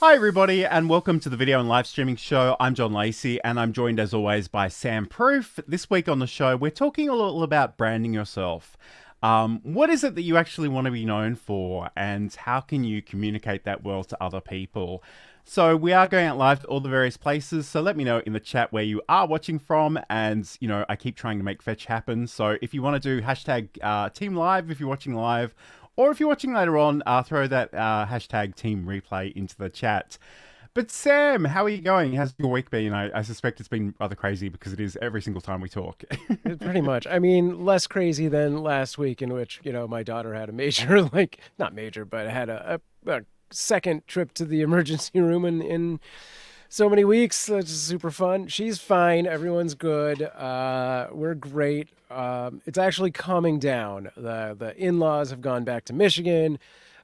Hi everybody and welcome to the video and live streaming show. I'm John Lacey and I'm joined as always by Sam Proof. This week on the show we're talking a little about branding yourself. What is it that you actually want to be known for and how can you communicate that well to other people? So we are going out live to all the various places, so let me know in the chat where you are watching from, and I keep trying to make fetch happen. So if you want to do hashtag team live if you're watching live, or if you're watching later on, throw that hashtag team replay into the chat. But Sam, how are you going? How's your week been? I suspect it's been rather crazy because it is every single time we talk. Pretty much. I mean, less crazy than last week in which, my daughter had a major, not major, but had a second trip to the emergency room in so many weeks. It's super fun. She's fine. Everyone's good. We're great. It's actually calming down. The in-laws have gone back to Michigan.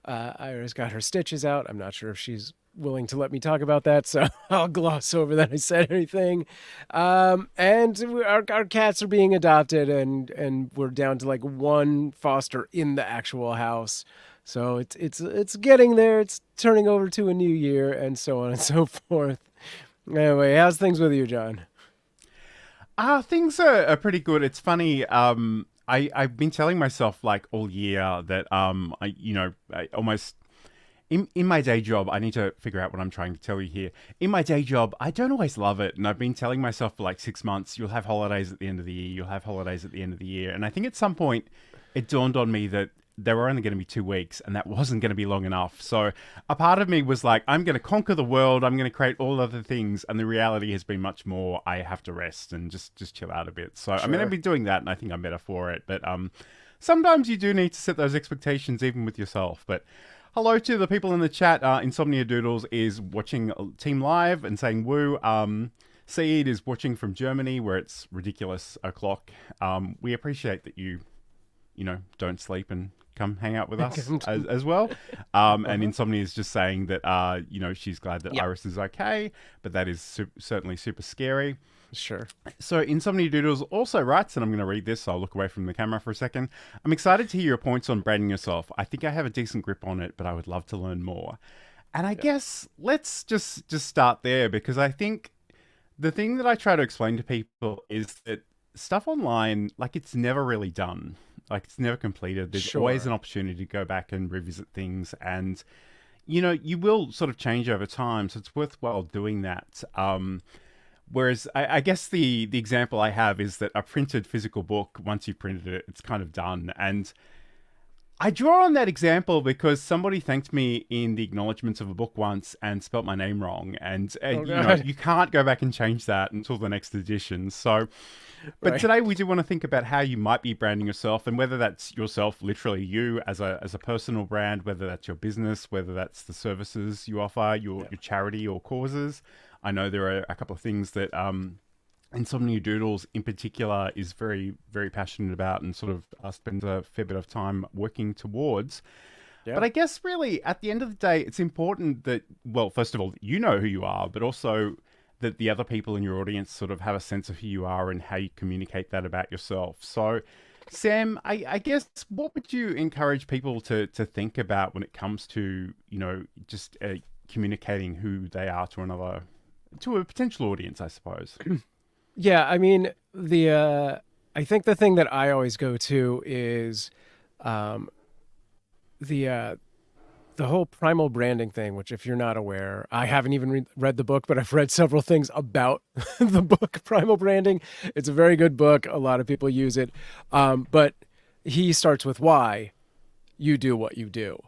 Iris got her stitches out. I'm not sure if she's willing to let me talk about that, so I'll gloss over that I said anything. And our cats are being adopted, and we're down to like one foster in the actual house. So it's getting there. It's turning over to a new year, and so on and so forth. Anyway, how's things with you, John? Things are pretty good. It's funny. I've been telling myself like all year that I almost in my day job, I need to figure out what I'm trying to tell you here. In my day job, I don't always love it, and I've been telling myself for like 6 months, you'll have holidays at the end of the year. You'll have holidays at the end of the year, and I think at some point it dawned on me that there were only going to be 2 weeks and that wasn't going to be long enough. So a part of me was like, I'm going to conquer the world. I'm going to create all other things. And the reality has been much more, I have to rest and just chill out a bit. So, Sure. I mean, I've been doing that and I think I'm better for it. But sometimes you do need to set those expectations even with yourself. But hello to the people in the chat. Insomnia Doodles is watching Team Live and saying woo. Saeed is watching from Germany where it's ridiculous o'clock. We appreciate that you don't sleep and come hang out with us as well. And Insomnia is just saying that, she's glad that Iris is okay, but that is certainly super scary. Sure. So Insomnia Doodles also writes, and I'm going to read this, so I'll look away from the camera for a second. I'm excited to hear your points on branding yourself. I think I have a decent grip on it, but I would love to learn more. And I guess let's just start there, because I think the thing that I try to explain to people is that stuff online, like, it's never really done. Like, it's never completed. There's always an opportunity to go back and revisit things. And, you will sort of change over time. So it's worthwhile doing that. Whereas I guess the example I have is that a printed physical book, once you've printed it, it's kind of done. And I draw on that example because somebody thanked me in the acknowledgements of a book once and spelt my name wrong. And, you can't go back and change that until the next edition. So... But today we do want to think about how you might be branding yourself, and whether that's yourself, literally you as a personal brand, whether that's your business, whether that's the services you offer, your charity or causes. I know there are a couple of things that Insomnia Doodles in particular is very, very passionate about and sort of spends a fair bit of time working towards. Yeah. But I guess really at the end of the day, it's important that, well, first of all, you know who you are, but also that the other people in your audience sort of have a sense of who you are and how you communicate that about yourself. So, Sam, I guess what would you encourage people to think about when it comes to, just communicating who they are to a potential audience, I suppose? Yeah, I mean, I think the thing that I always go to is the whole primal branding thing, which if you're not aware, I haven't even read the book, but I've read several things about the book Primal Branding. It's a very good book. A lot of people use it. But he starts with why you do what you do.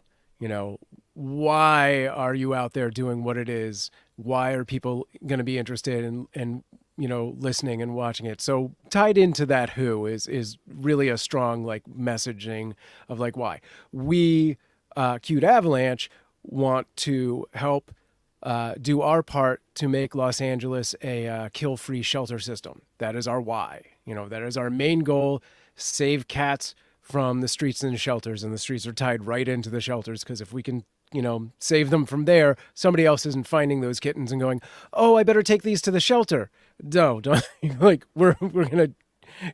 Why are you out there doing what it is? Why are people going to be interested in listening and watching it? So tied into that who is really a strong like messaging of like why. We Cute Avalanche want to help do our part to make Los Angeles a kill-free shelter system. That is our why. That is our main goal. Save cats from the streets and the shelters, and the streets are tied right into the shelters because if we can, save them from there, somebody else isn't finding those kittens and going, oh, I better take these to the shelter. No, don't. Like we're gonna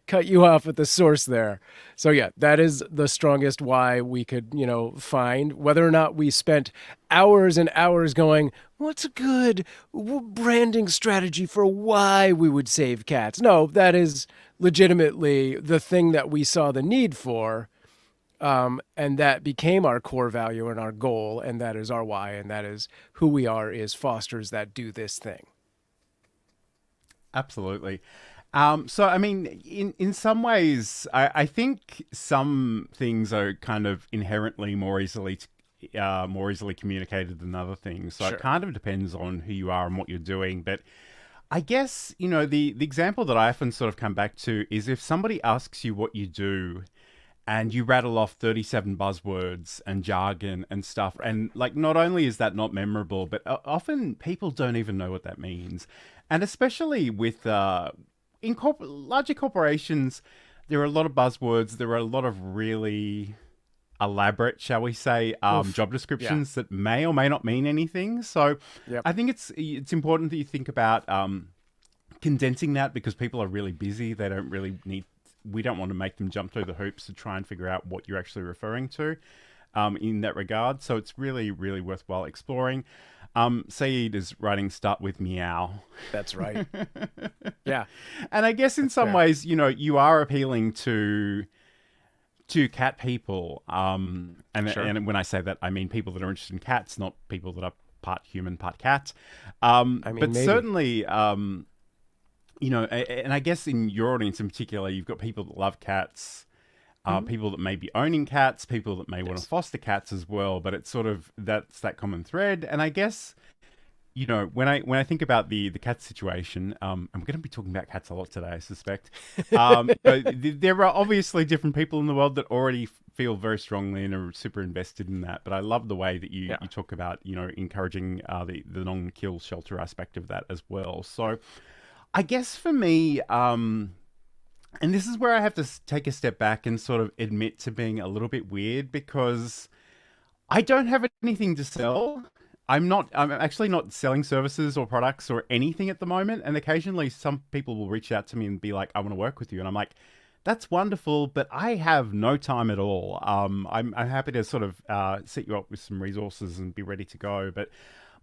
cut you off at the source there. So yeah, that is the strongest why we could, find. Whether or not we spent hours and hours going, what's a good branding strategy for why we would save cats? No, that is legitimately the thing that we saw the need for. And that became our core value and our goal, and that is our why, and that is who we are, is fosters that do this thing. Absolutely. So, I mean, in some ways, I think some things are kind of inherently more easily communicated than other things. So Sure. it kind of depends on who you are and what you're doing. But I guess, the example that I often sort of come back to is if somebody asks you what you do and you rattle off 37 buzzwords and jargon and stuff. And like, not only is that not memorable, but often people don't even know what that means. And especially with larger corporations, there are a lot of buzzwords. There are a lot of really elaborate, shall we say, job descriptions that may or may not mean anything. So Yep. I think it's important that you think about condensing that, because people are really busy. They don't really need. We don't want to make them jump through the hoops to try and figure out what you're actually referring to in that regard. So it's really, really worthwhile exploring. Saeed is writing "Start with meow." That's right. Yeah. And I guess in some ways, you are appealing to cat people. And when I say that, I mean people that are interested in cats, not people that are part human, part cat. But maybe. certainly, and I guess in your audience in particular, you've got people that love cats, people that may be owning cats, people that may want to foster cats as well. But it's sort of, that's that common thread. And I guess, when I think about the cat situation, I'm going to be talking about cats a lot today, I suspect. There are obviously different people in the world that already feel very strongly and are super invested in that. But I love the way that you talk about, encouraging the non-kill shelter aspect of that as well. So I guess for me, and this is where I have to take a step back and sort of admit to being a little bit weird, because I don't have anything to sell. I'm actually not selling services or products or anything at the moment. And occasionally some people will reach out to me and be like, I want to work with you. And I'm like, that's wonderful, but I have no time at all. I'm happy to sort of set you up with some resources and be ready to go. But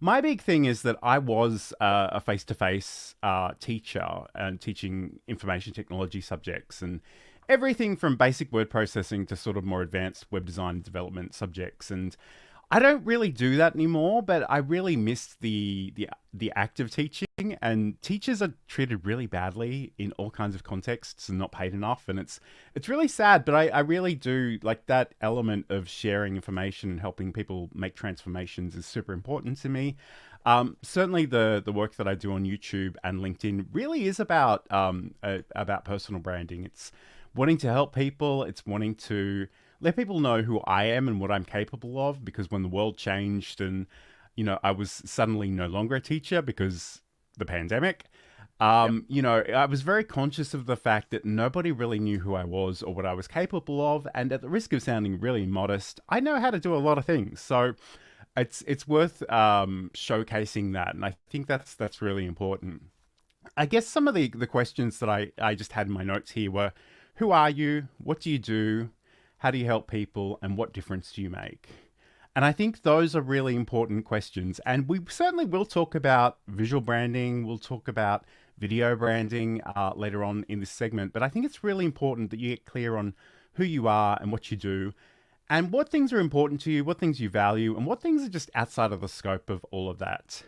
my big thing is that I was a face-to-face teacher and teaching information technology subjects and everything from basic word processing to sort of more advanced web design and development subjects. And I don't really do that anymore, but I really miss the act of teaching, and teachers are treated really badly in all kinds of contexts and not paid enough. And it's really sad, but I really do like that element of sharing information and helping people make transformations is super important to me. Certainly the work that I do on YouTube and LinkedIn really is about personal branding. It's wanting to help people. It's wanting to let people know who I am and what I'm capable of, because when the world changed and, I was suddenly no longer a teacher because the pandemic, I was very conscious of the fact that nobody really knew who I was or what I was capable of. And at the risk of sounding really modest, I know how to do a lot of things. So it's worth showcasing that. And I think that's really important. I guess some of the questions that I just had in my notes here were, who are you? What do you do? How do you help people? And what difference do you make? And I think those are really important questions. And we certainly will talk about visual branding. We'll talk about video branding later on in this segment. But I think it's really important that you get clear on who you are and what you do, and what things are important to you, what things you value, and what things are just outside of the scope of all of that.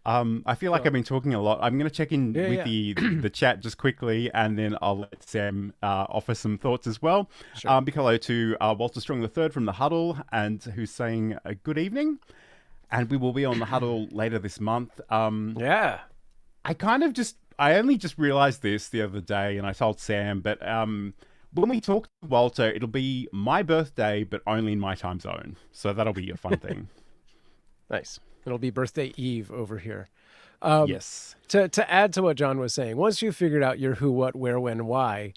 I feel like I've been talking a lot. I'm going to check in with the chat just quickly, and then I'll let Sam offer some thoughts as well. Sure. Big hello to Walter Strong III from the Huddle, and who's saying good evening. And we will be on the Huddle later this month. I only just realized this the other day, and I told Sam, but when we talk to Walter, it'll be my birthday, but only in my time zone. So that'll be a fun thing. Nice. It'll be birthday eve over here. Yes. To add to what John was saying, once you've figured out your who, what, where, when, why,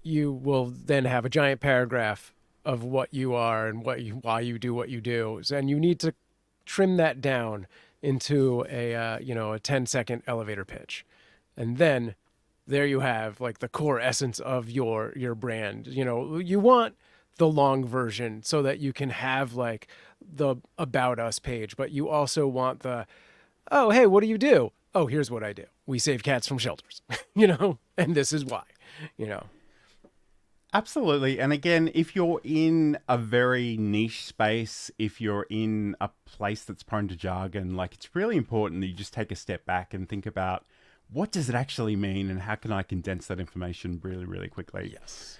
you will then have a giant paragraph of what you are and why you do what you do. And you need to trim that down into a 10-second elevator pitch. And then there you have like the core essence of your brand. You know, you want the long version so that you can have like the about us page, but you also want the, oh, hey, what do you do? Oh, here's what I do. We save cats from shelters, you know, and this is why, you know. Absolutely. And again, if you're in a very niche space, if you're in a place that's prone to jargon, like it's really important that you just take a step back and think about what does it actually mean and how can I condense that information really, really quickly. Yes.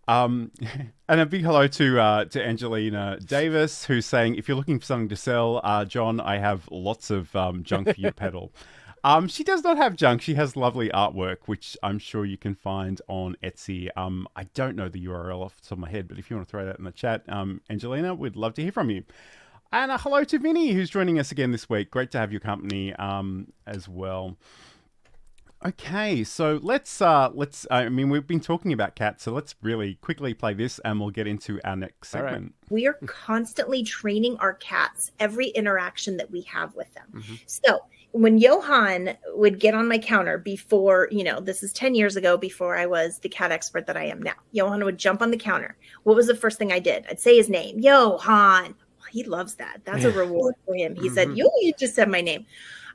And a big hello to Angelina Davis, who's saying, if you're looking for something to sell, John, I have lots of junk for you to peddle. She does not have junk. She has lovely artwork, which I'm sure you can find on Etsy. I don't know the URL off the top of my head, but if you want to throw that in the chat, Angelina, we'd love to hear from you. And hello to Vinny, who's joining us again this week. Great to have your company as well. Okay, so let's I mean, we've been talking about cats, so let's really quickly play this and we'll get into our next segment. All right. We are constantly training our cats every interaction that we have with them. Mm-hmm. So when Johan would get on my counter before, you know, this is 10 years ago, before I was the cat expert that I am now, Johan would jump on the counter. What was the first thing I did? I'd say his name, Johan. He loves that. That's a reward for him. He said, you just said my name.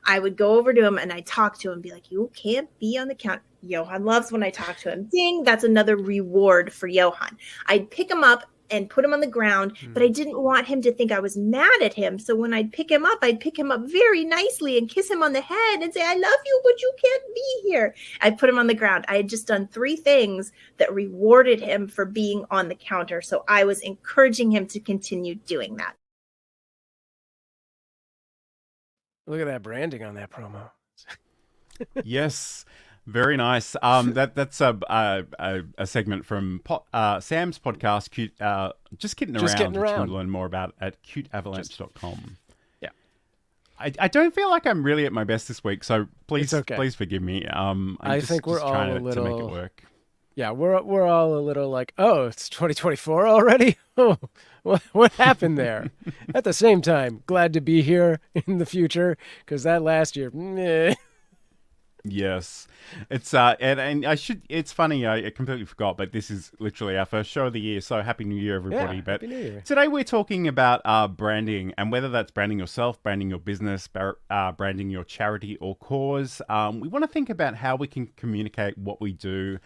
I would go over to him and I'd talk to him and be like, you can't be on the counter. Johan loves when I talk to him. Ding, that's another reward for Johan. I'd pick him up and put him on the ground, but I didn't want him to think I was mad at him. So when I'd pick him up very nicely and kiss him on the head and say, I love you, but you can't be here. I'd put him on the ground. I had just done 3 things that rewarded him for being on the counter. So I was encouraging him to continue doing that. Look at that branding on that promo. Yes, very nice. That's a segment from Sam's podcast, Cute, just kidding around, which you can learn more about at cuteavalanche.com. Yeah, I don't feel like I'm really at my best this week, so please please forgive me. I think we're all trying a little to make it work. Yeah, we're all a little like, oh, it's 2024 already? Oh, what happened there? At the same time, glad to be here in the future, because that last year, meh. Yes, it's and I should. It's funny, I completely forgot, but this is literally our first show of the year. So happy New Year, everybody! Yeah, but Happy New Year. Today we're talking about branding, and whether that's branding yourself, branding your business, branding your charity or cause. We want to think about how we can communicate what we do,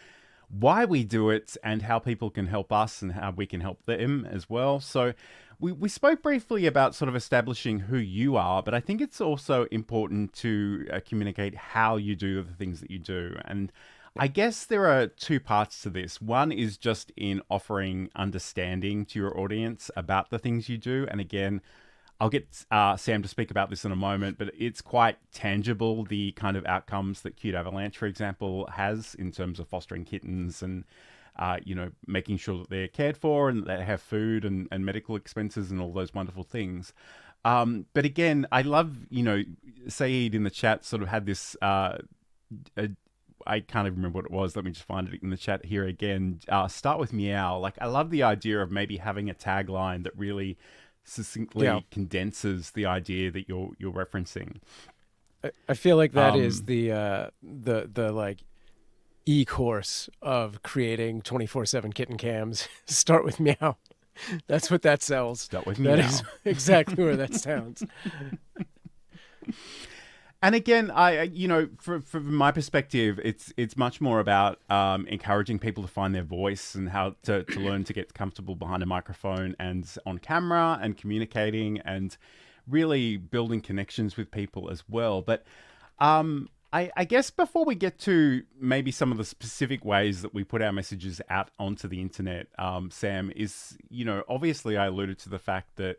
why we do it, and how people can help us and how we can help them as well. So we spoke briefly about sort of establishing who you are, but I think it's also important to communicate how you do the things that you do. And I guess there are 2 parts to this. One is just in offering understanding to your audience about the things you do. And again, I'll get Sam to speak about this in a moment, but it's quite tangible, the kind of outcomes that Cute Avalanche, for example, has in terms of fostering kittens and, you know, making sure that they're cared for and they have food and medical expenses and all those wonderful things. But again, I love, you know, Saeed in the chat sort of had this, I can't even remember what it was. Let me just find it in the chat here again. Start with meow. Like, I love the idea of maybe having a tagline that really succinctly condenses the idea that you're referencing. I feel like that is the like e-course of creating 24/7 kitten cams. Start with meow. That's what that sells. Start with meow. That is exactly where that sounds. And again, you know, from my perspective, it's much more about encouraging people to find their voice and how to learn to get comfortable behind a microphone and on camera and communicating and really building connections with people as well. But I guess before we get to maybe some of the specific ways that we put our messages out onto the internet, Sam, is, you know, obviously I alluded to the fact that,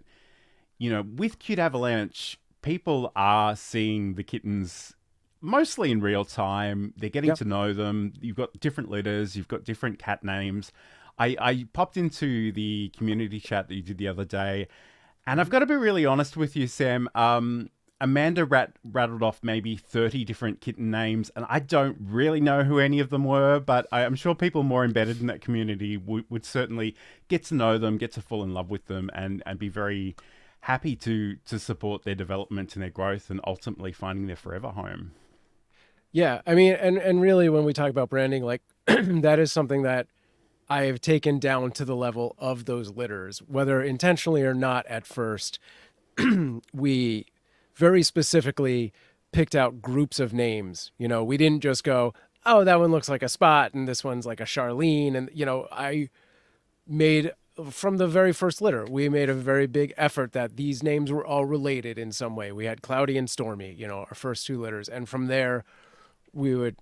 you know, with Cute Avalanche, people are seeing the kittens mostly in real time. They're getting to know them. You've got different litters. You've got different cat names. I popped into the community chat that you did the other day, and I've got to be really honest with you, Sam. Amanda rattled off maybe 30 different kitten names, and I don't really know who any of them were, but I'm sure people more embedded in that community would certainly get to know them, get to fall in love with them, and be very happy to support their development and their growth and ultimately finding their forever home. Yeah, I mean, and really, when we talk about branding, like that is something that I have taken down to the level of those litters, whether intentionally or not. At first, we very specifically picked out groups of names. You know, we didn't just go, oh, that one looks like a Spot, and this one's like a Charlene, and I made from the very first litter, we made a very big effort that these names were all related in some way. We had Cloudy and Stormy, our first two litters, and from there we would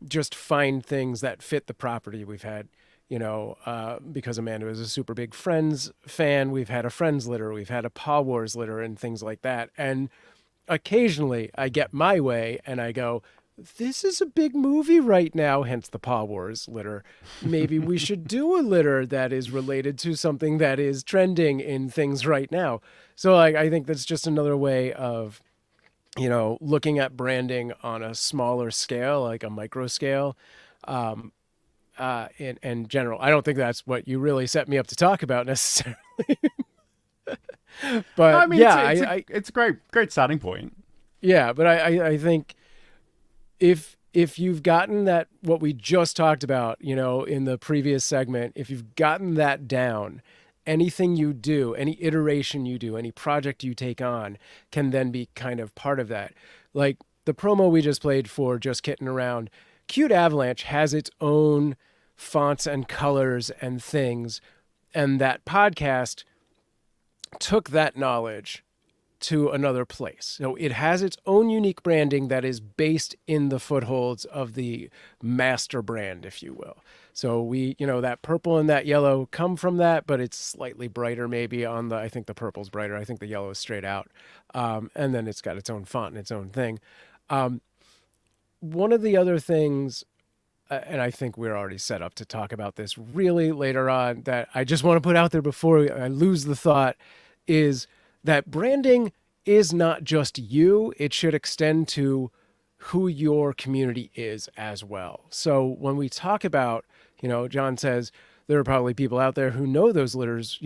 just find things that fit the property. We've had, because Amanda is a super big Friends fan, we've had a Friends litter, we've had a Paw Wars litter, and things like that. And occasionally I get my way and I go, this is a big movie right now, hence the Paw Wars litter. Maybe we should do a litter that is related to something that is trending in things right now. So I think that's just another way of looking at branding on a smaller scale, like a micro scale. In general, I don't think that's what you really set me up to talk about necessarily. But I mean, yeah, it's a great starting point. Yeah, but I think if you've gotten that, what we just talked about, in the previous segment, if you've gotten that down, anything you do, any iteration you do, any project you take on can then be kind of part of that. Like the promo we just played for Just Kidding Around, Cute Avalanche has its own fonts and colors and things. And that podcast took that knowledge to another place. So it has its own unique branding that is based in the footholds of the master brand, if you will. So we, that purple and that yellow come from that, but it's slightly brighter maybe I think the purple's brighter. I think the yellow is straight out. And then it's got its own font and its own thing. One of the other things, and I think we're already set up to talk about this really later on, that I just want to put out there before I lose the thought, is that branding is not just you. It should extend to who your community is as well. So when we talk about, John says there are probably people out there who know those litters,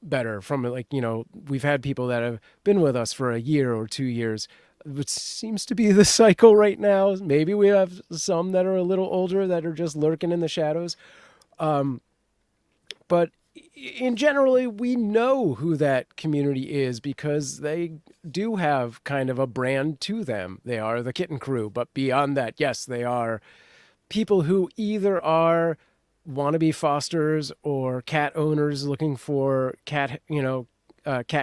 better from we've had people that have been with us for a year or 2 years, which seems to be the cycle right now. Maybe we have some that are a little older that are just lurking in the shadows. But in generally, we know who that community is because they do have kind of a brand to them. They are the Kitten Crew, but beyond that, yes, they are people who either are wannabe fosters or cat owners looking for cat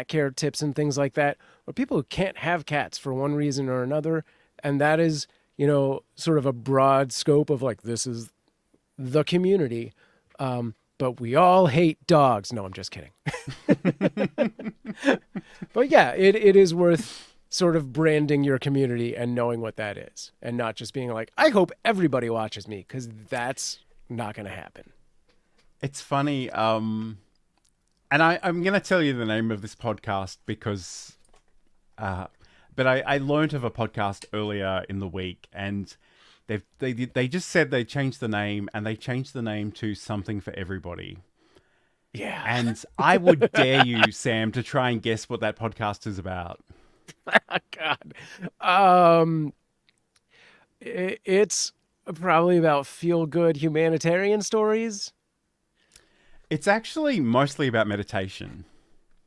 care tips and things like that, or people who can't have cats for one reason or another. And that is, sort of a broad scope of like, this is the community. But we all hate dogs. No, I'm just kidding. But yeah, it is worth sort of branding your community and knowing what that is, and not just being like, I hope everybody watches me, because that's not going to happen. It's funny. And I'm going to tell you the name of this podcast because, but I learned of a podcast earlier in the week, and they just said they changed the name, and they changed the name to Something for Everybody. Yeah. And I would dare you, Sam, to try and guess what that podcast is about. God. It's probably about feel-good humanitarian stories. It's actually mostly about meditation.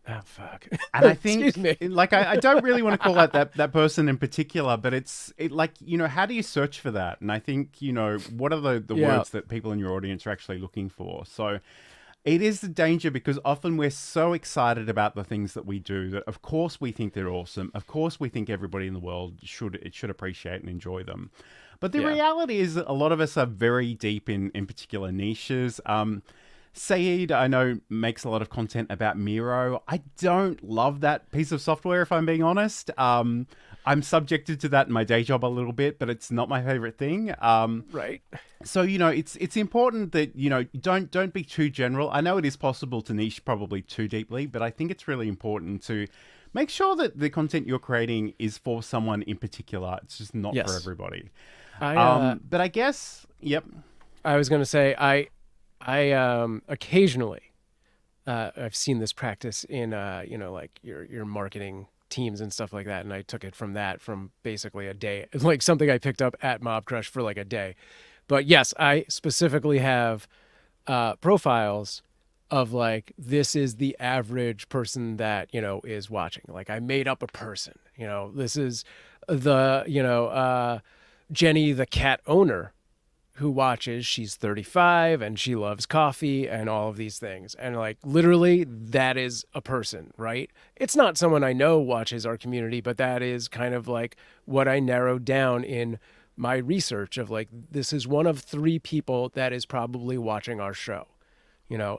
Oh, fuck. And I think, like, I don't really want to call out that person in particular, but it's like, how do you search for that? And I think, what are the words that people in your audience are actually looking for? So it is the danger, because often we're so excited about the things that we do that, of course, we think they're awesome. Of course, we think everybody in the world should appreciate and enjoy them. But the reality is that a lot of us are very deep in particular niches. Saeed, I know, makes a lot of content about Miro. I don't love that piece of software, if I'm being honest. I'm subjected to that in my day job a little bit, but it's not my favorite thing. Right. So, it's important that, don't be too general. I know it is possible to niche probably too deeply, but I think it's really important to make sure that the content you're creating is for someone in particular. It's just not for everybody. But I guess, yep. I was going to say, I occasionally, I've seen this practice in, like your marketing teams and stuff like that. And I took it from basically a day, like something I picked up at Mob Crush for like a day. But yes, I specifically have profiles of like, this is the average person that, is watching. Like I made up a person, this is the, Jenny, the cat owner who watches. She's 35 and she loves coffee and all of these things. And like, literally that is a person, right? It's not someone I know watches our community, but that is kind of like what I narrowed down in my research of like, this is one of 3 people that is probably watching our show.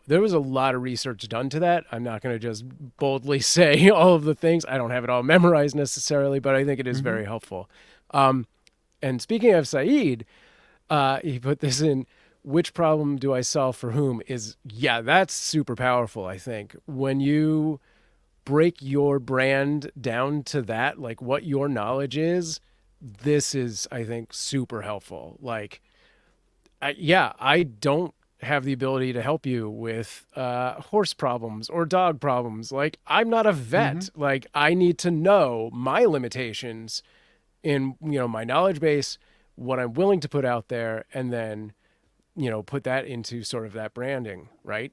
There was a lot of research done to that. I'm not going to just boldly say all of the things. I don't have it all memorized necessarily, but I think it is very helpful. And speaking of Saeed, he put this in, which problem do I solve for whom that's super powerful. I think when you break your brand down to that, like what your knowledge is, this is, I think, super helpful. Like, I don't have the ability to help you with horse problems or dog problems. Like, I'm not a vet. Like, I need to know my limitations in, my knowledge base, what I'm willing to put out there, and then, put that into sort of that branding, right?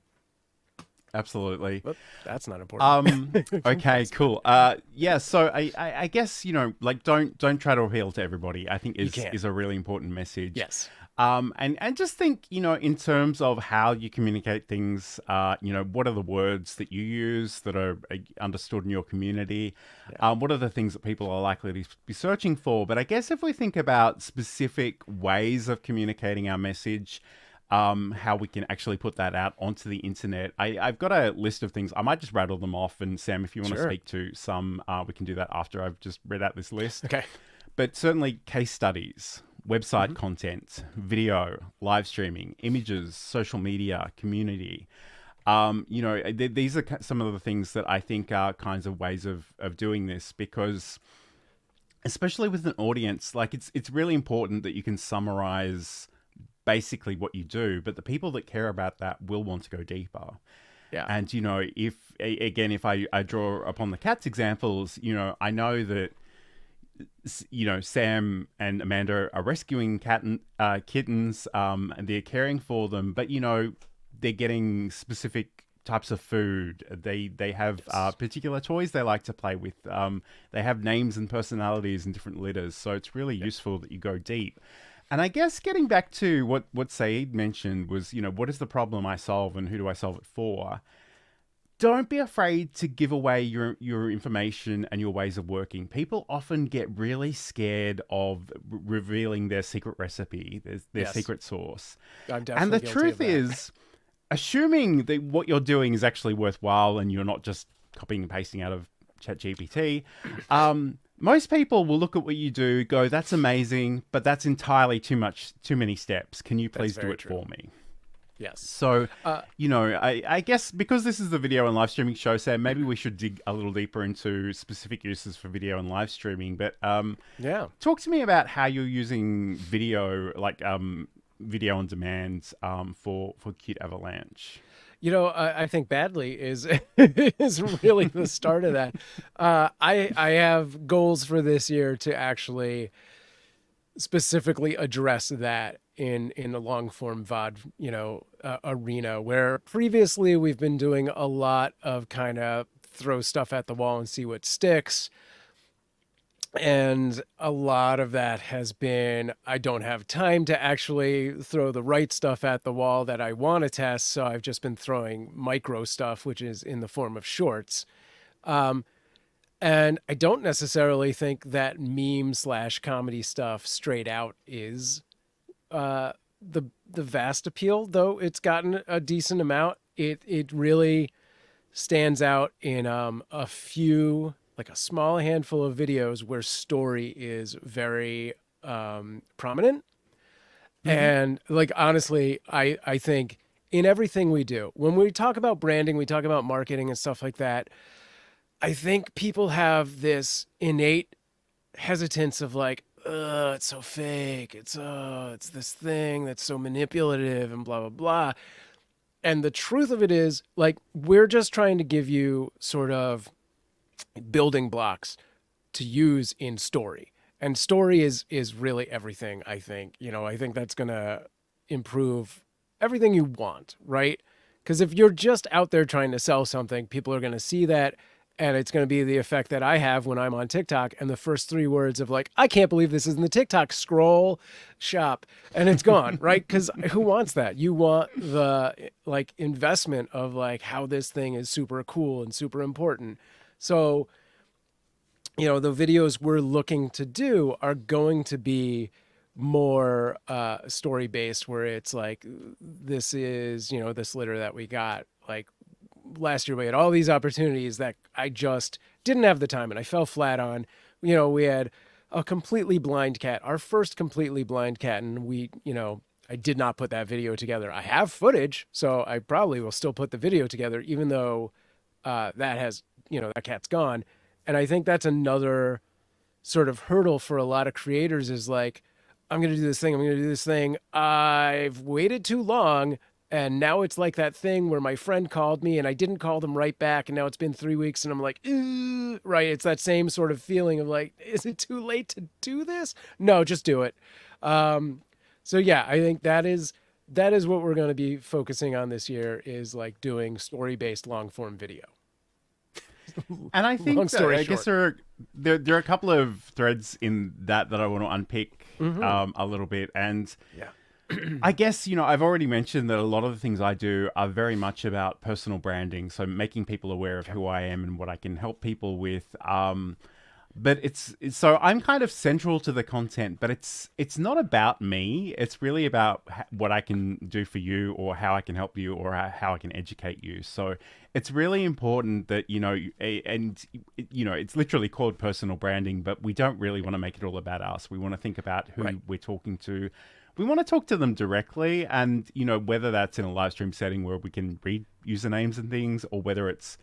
Absolutely. But that's not important. Okay, cool. So I guess, like don't try to appeal to everybody, I think is a really important message. Yes. And just think, in terms of how you communicate things, what are the words that you use that are understood in your community? Yeah. What are the things that people are likely to be searching for? But I guess if we think about specific ways of communicating our message, how we can actually put that out onto the internet, I've got a list of things. I might just rattle them off. And Sam, if you want to speak to some, we can do that after I've just read out this list. Okay. But certainly case studies, website content, video, live streaming, images, social media, community. These are some of the things that I think are kinds of ways of doing this, because especially with an audience, like it's really important that you can summarize basically what you do, but the people that care about that will want to go deeper. Yeah. And, if I draw upon the cats examples, I know that, Sam and Amanda are rescuing kittens, and they're caring for them, but, they're getting specific types of food. They have particular toys they like to play with. They have names and personalities in different litters. So it's really useful that you go deep. And I guess getting back to what Saeed mentioned was, what is the problem I solve and who do I solve it for? Don't be afraid to give away your information and your ways of working. People often get really scared of revealing their secret recipe, their secret sauce. I'm definitely and the guilty truth of that. is, assuming that what you're doing is actually worthwhile and you're not just copying and pasting out of ChatGPT, most people will look at what you do, go, that's amazing, but that's entirely too many steps. Can you please do it for me? Yes. So, I guess because this is the video and live streaming show, Sam, maybe we should dig a little deeper into specific uses for video and live streaming. But talk to me about how you're using video, like video on demand, for Cute Avalanche. I think badly is is really the start of that. I have goals for this year to actually specifically address that in the long form VOD, arena, where previously we've been doing a lot of kind of throw stuff at the wall and see what sticks. And a lot of that has been, I don't have time to actually throw the right stuff at the wall that I want to test. So I've just been throwing micro stuff, which is in the form of shorts. And I don't necessarily think that meme/comedy stuff straight out is the vast appeal, though it's gotten a decent amount. It really stands out in a few, like a small handful of videos where story is very prominent. And like, honestly, I think in everything we do, when we talk about branding, we talk about marketing and stuff like that, I think people have this innate hesitance of like, it's so fake. It's this thing that's so manipulative and blah, blah, blah. And the truth of it is, like, we're just trying to give you sort of building blocks to use in story. And story is really everything, I think. I think that's going to improve everything you want, right? Because if you're just out there trying to sell something, people are going to see that, and it's going to be the effect that I have when I'm on TikTok, and the first 3 words of like, I can't believe this is in the TikTok, scroll, shop, and it's gone, right? Because who wants that? You want the like investment of like how this thing is super cool and super important. So, the videos we're looking to do are going to be more story based, where it's like, this is, this litter that we got, like last year we had all these opportunities that I just didn't have the time and I fell flat on. We had a completely blind cat, our first completely blind cat, and I did not put that video together. I have footage, so I probably will still put the video together, even though that has, that cat's gone. And I think that's another sort of hurdle for a lot of creators, is like, I'm going to do this thing. I've waited too long. And now it's like that thing where my friend called me and I didn't call them right back. And now it's been 3 weeks and I'm like, right. It's that same sort of feeling of like, is it too late to do this? No, just do it. So yeah, I think that is what we're going to be focusing on this year, is like doing story-based long form video. And I think I guess there are a couple of threads in that I want to unpick a little bit. And yeah. I guess, I've already mentioned that a lot of the things I do are very much about personal branding. So making people aware of who I am and what I can help people with. But so I'm kind of central to the content, but it's not about me. It's really about what I can do for you, or how I can help you, or how I can educate you. So it's really important that, it's literally called personal branding, but we don't really want to make it all about us. We want to think about who we're talking to. We want to talk to them directly, and, whether that's in a live stream setting where we can read usernames and things, or whether it's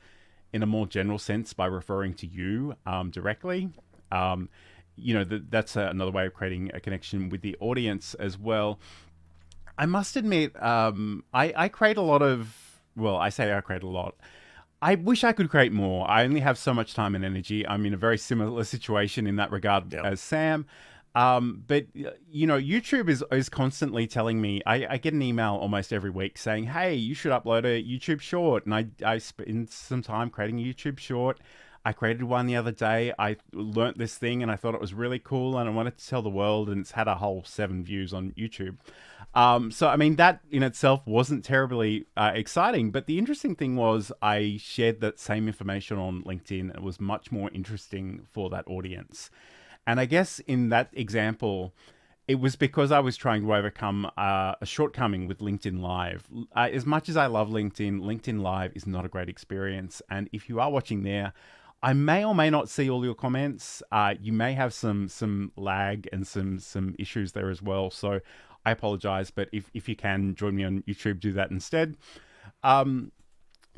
in a more general sense by referring to you directly. That's another way of creating a connection with the audience as well. I must admit, I create a lot of, I say I create a lot. I wish I could create more. I only have so much time and energy. I'm in a very similar situation in that regard as Sam. But YouTube is constantly telling me, I get an email almost every week saying, hey, you should upload a YouTube short. And I spend some time creating a YouTube short. I created one the other day. I learnt this thing and I thought it was really cool and I wanted to tell the world, and it's had a whole 7 views on YouTube. So, I mean, that in itself wasn't terribly exciting, but the interesting thing was I shared that same information on LinkedIn. It was much more interesting for that audience. And I guess in that example, it was because I was trying to overcome a shortcoming with LinkedIn Live. As much as I love LinkedIn, LinkedIn Live is not a great experience. And if you are watching there, I may or may not see all your comments. You may have some lag and some issues there as well. So I apologize. But if you can join me on YouTube, do that instead.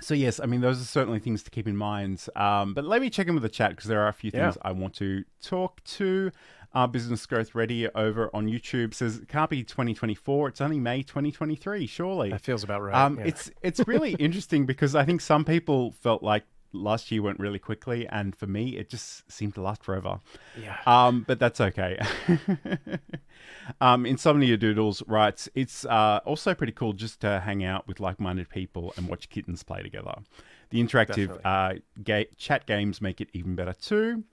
So yes, I mean, those are certainly things to keep in mind. But let me check in with the chat, because there are a few things I want to talk to. Business Growth Ready over on YouTube says, it can't be 2024. It's only May 2023, surely. That feels about right. It's really interesting, because I think some people felt like last year went really quickly, and for me, it just seemed to last forever. Yeah. But that's okay. Insomnia Doodles writes, it's also pretty cool just to hang out with like-minded people and watch kittens play together. The interactive chat games make it even better too.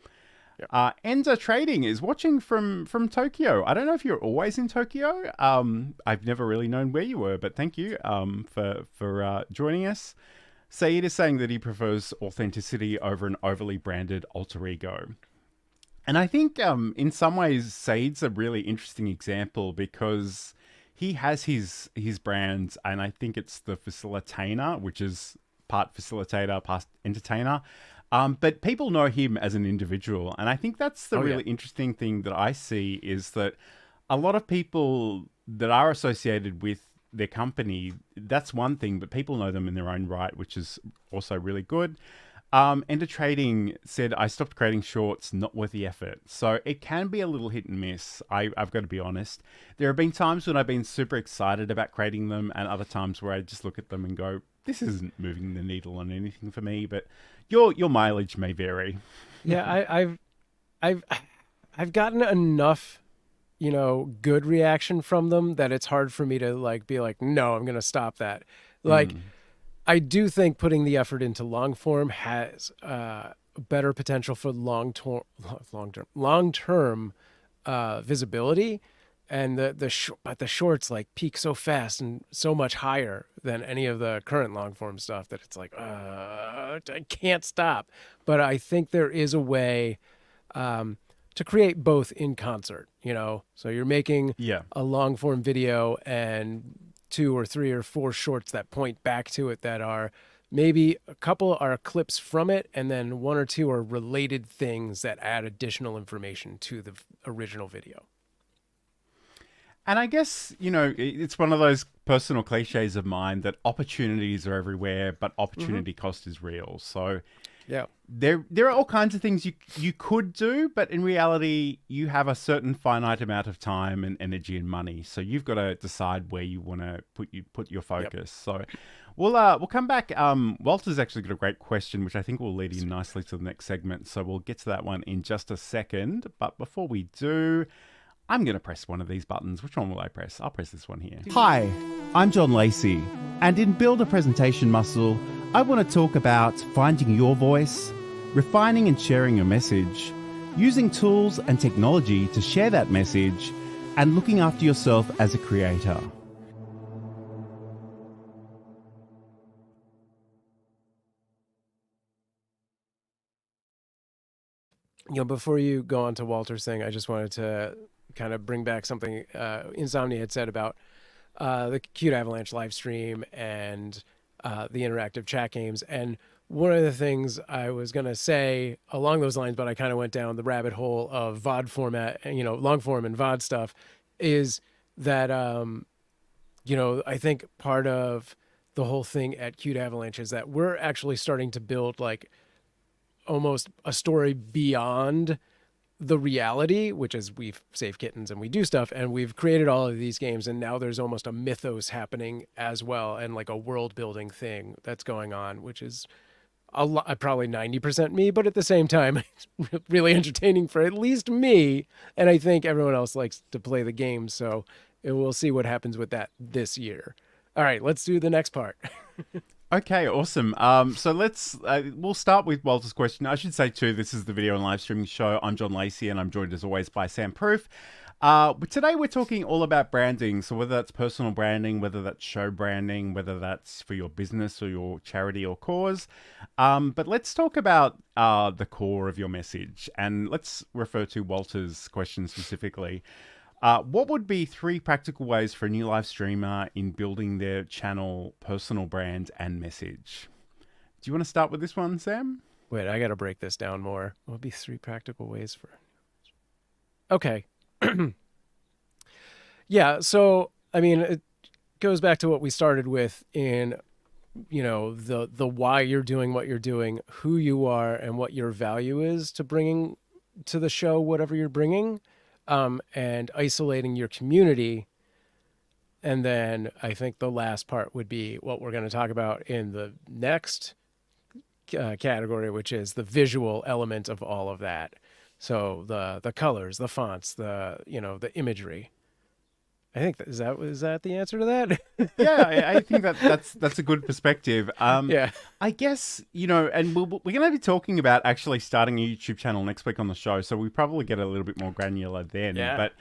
Yep. Ender Trading is watching from Tokyo. I don't know if you're always in Tokyo. I've never really known where you were, but thank you for joining us. Saeed is saying that he prefers authenticity over an overly branded alter ego. And I think in some ways, Saeed's a really interesting example, because he has his brands, and I think it's the Facilitainer, which is part facilitator, part entertainer. But people know him as an individual. And I think that's the really interesting thing that I see, is that a lot of people that are associated with their company, that's one thing, but people know them in their own right, which is also really good. Ender Trading said, I stopped creating shorts, not worth the effort. So it can be a little hit and miss. I've got to be honest. There have been times when I've been super excited about creating them, and other times where I just look at them and go, this isn't moving the needle on anything for me. But, your mileage may vary. Yeah, I've I've gotten enough, good reaction from them that it's hard for me to like be like, no, I'm gonna stop that. Like, I do think putting the effort into long form has better potential for long term visibility, and but the shorts like peak so fast and so much higher than any of the current long form stuff that it's like I can't stop. But I think there is a way to create both in concert. So you're making Yeah. a long form video and 2 or 3 or 4 shorts that point back to it that are maybe a couple are clips from it, and then 1 or 2 are related things that add additional information to the original video. And I guess, it's one of those personal cliches of mine that opportunities are everywhere, but opportunity cost is real. So Yeah. there are all kinds of things you could do, but in reality, you have a certain finite amount of time and energy and money. So you've got to decide where you want to put your focus. So we'll come back. Walter's actually got a great question, which I think will lead in nicely to the next segment. So we'll get to that one in just a second. But before we do, I'm going to press one of these buttons. Which one will I press? I'll press this one here. Hi, I'm John Lacey, and in Build a Presentation Muscle, I want to talk about finding your voice, refining and sharing your message, using tools and technology to share that message, and looking after yourself as a creator. Before you go on to Walter's thing, I just wanted to kind of bring back something Insomnia had said about the Cute Avalanche live stream and the interactive chat games. And one of the things I was going to say along those lines, but I kind of went down the rabbit hole of VOD format, and, long form and VOD stuff, is that, I think part of the whole thing at Cute Avalanche is that we're actually starting to build like almost a story beyond the reality, which is we've saved kittens and we do stuff and we've created all of these games, and now there's almost a mythos happening as well, and like a world building thing that's going on, which is a lot, probably 90% me, but at the same time it's really entertaining for at least me, and I think everyone else likes to play the game, so we'll see what happens with that this year. All right, let's do the next part. Okay, awesome. So we'll start with Walter's question. I should say too, this is the video and live streaming show. I'm John Lacey, and I'm joined as always by Sam Proof. But today we're talking all about branding. So whether that's personal branding, whether that's show branding, whether that's for your business or your charity or cause. But let's talk about the core of your message, and let's refer to Walter's question specifically. What would be 3 practical ways for a new live streamer in building their channel, personal brand, and message? Do you want to start with this one, Sam? Wait, I got to break this down more. What would be 3 practical ways for... Okay. Yeah, so, I mean, it goes back to what we started with in, the why you're doing what you're doing, who you are, and what your value is to bringing to the show, whatever you're bringing. And isolating your community. And then I think the last part would be what we're going to talk about in the next category, which is the visual element of all of that. So the colors, the fonts, the imagery. I think is that the answer to that? Yeah, I think that's a good perspective. Yeah. I guess, and we're going to be talking about actually starting a YouTube channel next week on the show, so we probably get a little bit more granular then. Yeah. But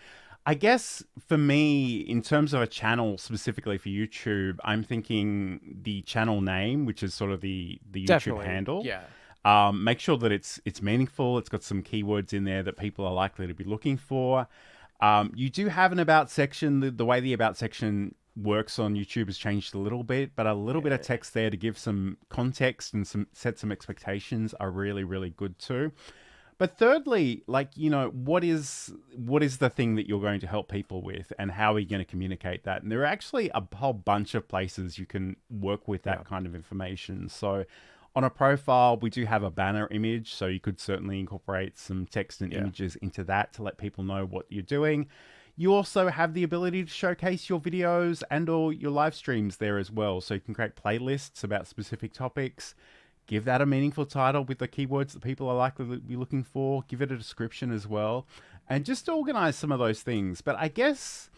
I guess for me, in terms of a channel specifically for YouTube, I'm thinking the channel name, which is sort of the YouTube Definitely. handle. Yeah. Make sure that it's meaningful. It's got some keywords in there that people are likely to be looking for. You do have an about section. The way the about section works on YouTube has changed a little bit, but a little bit of text there to give some context and set some expectations are really, really good too. But thirdly, what is the thing that you're going to help people with, and how are you going to communicate that? And there are actually a whole bunch of places you can work with that kind of information. So on a profile, we do have a banner image, so you could certainly incorporate some text and images into that to let people know what you're doing. You also have the ability to showcase your videos and or your live streams there as well. So you can create playlists about specific topics, give that a meaningful title with the keywords that people are likely to be looking for, give it a description as well, and just organize some of those things. But I guess,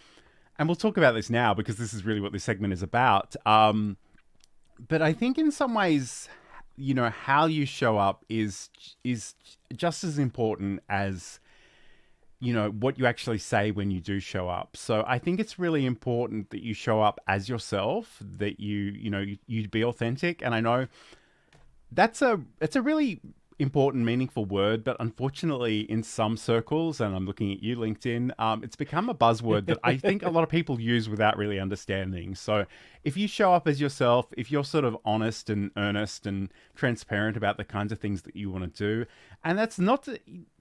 and we'll talk about this now because this is really what this segment is about. But I think in some ways, you know, how you show up is just as important as, you know, what you actually say when you do show up. So I think it's really important that you show up as yourself, that you be authentic. And I know it's a really important, meaningful word, but unfortunately in some circles, and I'm looking at you, LinkedIn, it's become a buzzword that I think a lot of people use without really understanding. So if you show up as yourself, if you're sort of honest and earnest and transparent about the kinds of things that you want to do, and that's not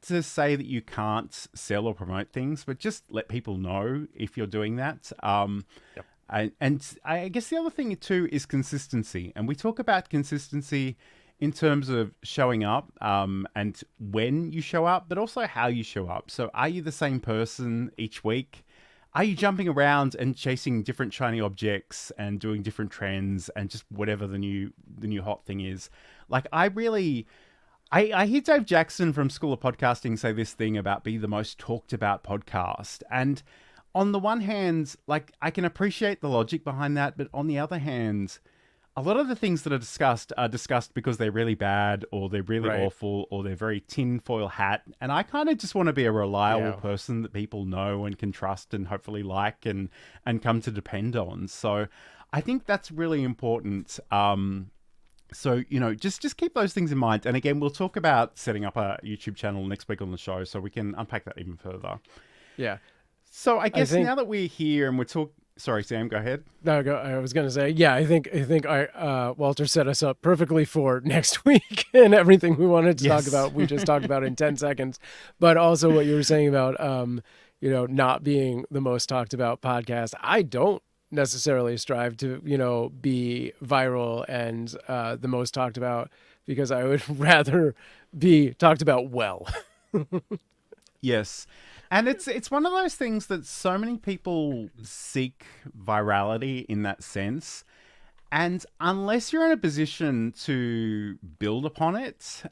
to say that you can't sell or promote things, but just let people know if you're doing that. Yep. And I guess the other thing too is consistency. And we talk about consistency in terms of showing up and when you show up, but also how you show up. So are you the same person each week? Are you jumping around and chasing different shiny objects and doing different trends and just whatever the new hot thing is? Like I hear Dave Jackson from School of Podcasting say this thing about be the most talked about podcast. And on the one hand, like I can appreciate the logic behind that, but on the other hand, a lot of the things that are discussed because they're really bad or they're really awful or they're very tinfoil hat. And I kind of just want to be a reliable person that people know and can trust and hopefully like and come to depend on. So I think that's really important. So, you know, just keep those things in mind. And again, we'll talk about setting up a YouTube channel next week on the show so we can unpack that even further. Yeah. So I guess now that we're here and we're talking... Sorry, Sam, go ahead. No, I was going to say, yeah, I think Walter set us up perfectly for next week and everything we wanted to talk about. We just talked about in 10 seconds, but also what you were saying about, you know, not being the most talked about podcast. I don't necessarily strive to, you know, be viral and the most talked about because I would rather be talked about well. Yes. And it's one of those things that so many people seek virality in that sense. And unless you're in a position to build upon it,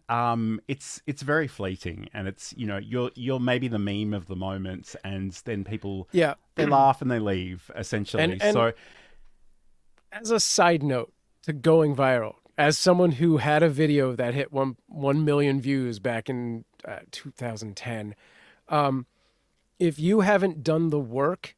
it's very fleeting. And it's, you know, you're maybe the meme of the moment and then people, they laugh and they leave essentially. And so as a side note to going viral, as someone who had a video that hit 1 million views back in 2010, if you haven't done the work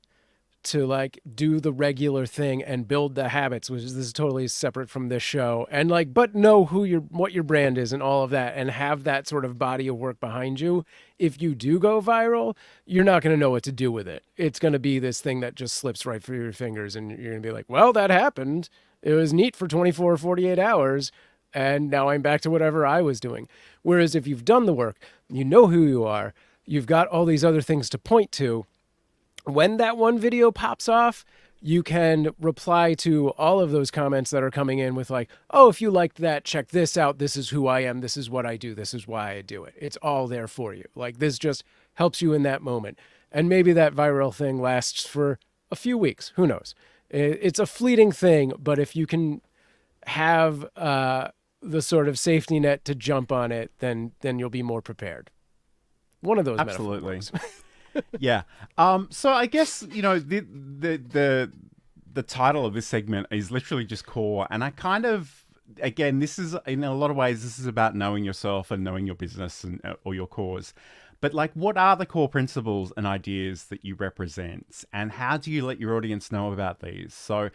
to like do the regular thing and build the habits, which is totally separate from this show, and like, but know what your brand is and all of that, and have that sort of body of work behind you. If you do go viral, you're not going to know what to do with it. It's going to be this thing that just slips right through your fingers, and you're going to be like, well, that happened. It was neat for 24 or 48 hours. And now I'm back to whatever I was doing. Whereas if you've done the work, you know who you are, you've got all these other things to point to. When that one video pops off, you can reply to all of those comments that are coming in with like, oh, if you liked that, check this out. This is who I am. This is what I do. This is why I do it. It's all there for you. Like this just helps you in that moment. And maybe that viral thing lasts for a few weeks. Who knows? It's a fleeting thing, but if you can have the sort of safety net to jump on it, then you'll be more prepared. One of those absolutely. metaphors. Yeah. So I guess, you know, the title of this segment is literally just core, and I kind of, again, this is in a lot of ways this is about knowing yourself and knowing your business and or your cause. But like, what are the core principles and ideas that you represent, and how do you let your audience know about these? So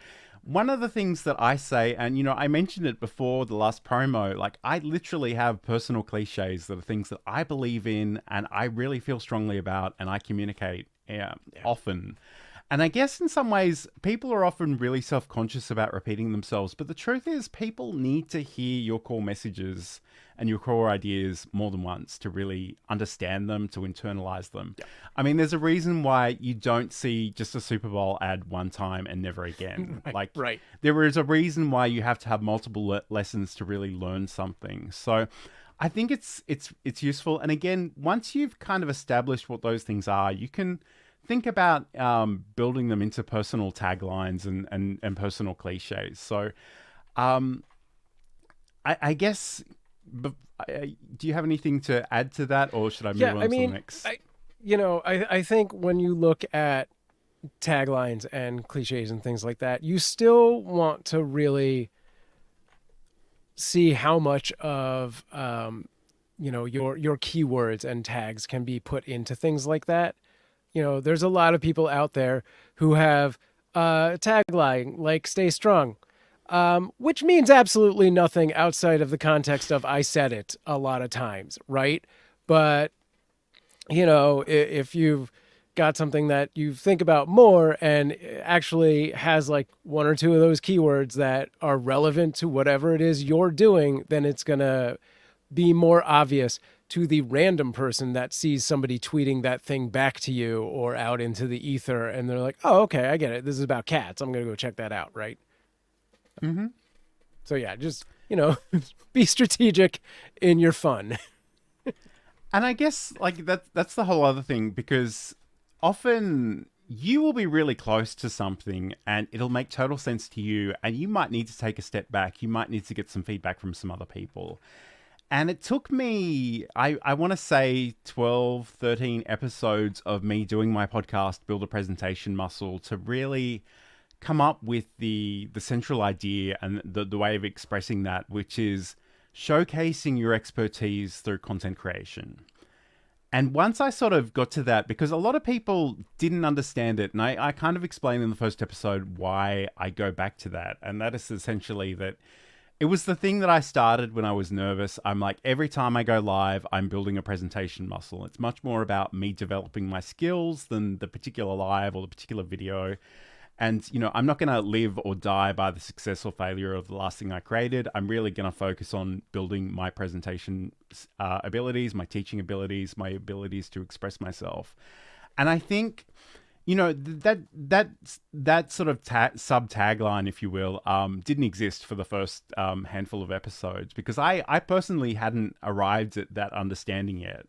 one of the things that I say, and you know, I mentioned it before the last promo, like I literally have personal cliches that are things that I believe in and I really feel strongly about and I communicate often. And I guess in some ways, people are often really self-conscious about repeating themselves. But the truth is, people need to hear your core messages and your core ideas more than once to really understand them, to internalize them. Yeah. I mean, there's a reason why you don't see just a Super Bowl ad one time and never again. Right. There is a reason why you have to have multiple lessons to really learn something. So I think it's useful. And again, once you've kind of established what those things are, you can think about building them into personal taglines and personal cliches. So I guess, do you have anything to add to that, or should I move on to the next? I think when you look at taglines and cliches and things like that, you still want to really see how much of your keywords and tags can be put into things like that. There's a lot of people out there who have a tagline like "Stay strong," which means absolutely nothing outside of the context of "I said it" a lot of times, right? But if you've got something that you think about more and actually has like one or two of those keywords that are relevant to whatever it is you're doing, then it's going to be more obvious to the random person that sees somebody tweeting that thing back to you or out into the ether. And they're like, oh, okay, I get it. This is about cats. I'm going to go check that out. Right. Mm-hmm. So yeah, just, be strategic in your fun. And I guess like that's the whole other thing, because often you will be really close to something and it'll make total sense to you, and you might need to take a step back. You might need to get some feedback from some other people. And it took me, I want to say 12, 13 episodes of me doing my podcast, Build a Presentation Muscle, to really come up with the central idea and the way of expressing that, which is showcasing your expertise through content creation. And once I sort of got to that, because a lot of people didn't understand it, and I kind of explained in the first episode why I go back to that. And that is essentially that it was the thing that I started when I was nervous. I'm like, every time I go live, I'm building a presentation muscle. It's much more about me developing my skills than the particular live or the particular video. And, I'm not going to live or die by the success or failure of the last thing I created. I'm really going to focus on building my presentation abilities, my teaching abilities, my abilities to express myself. And I think, that sort of sub tagline, if you will, didn't exist for the first handful of episodes, because I personally hadn't arrived at that understanding yet.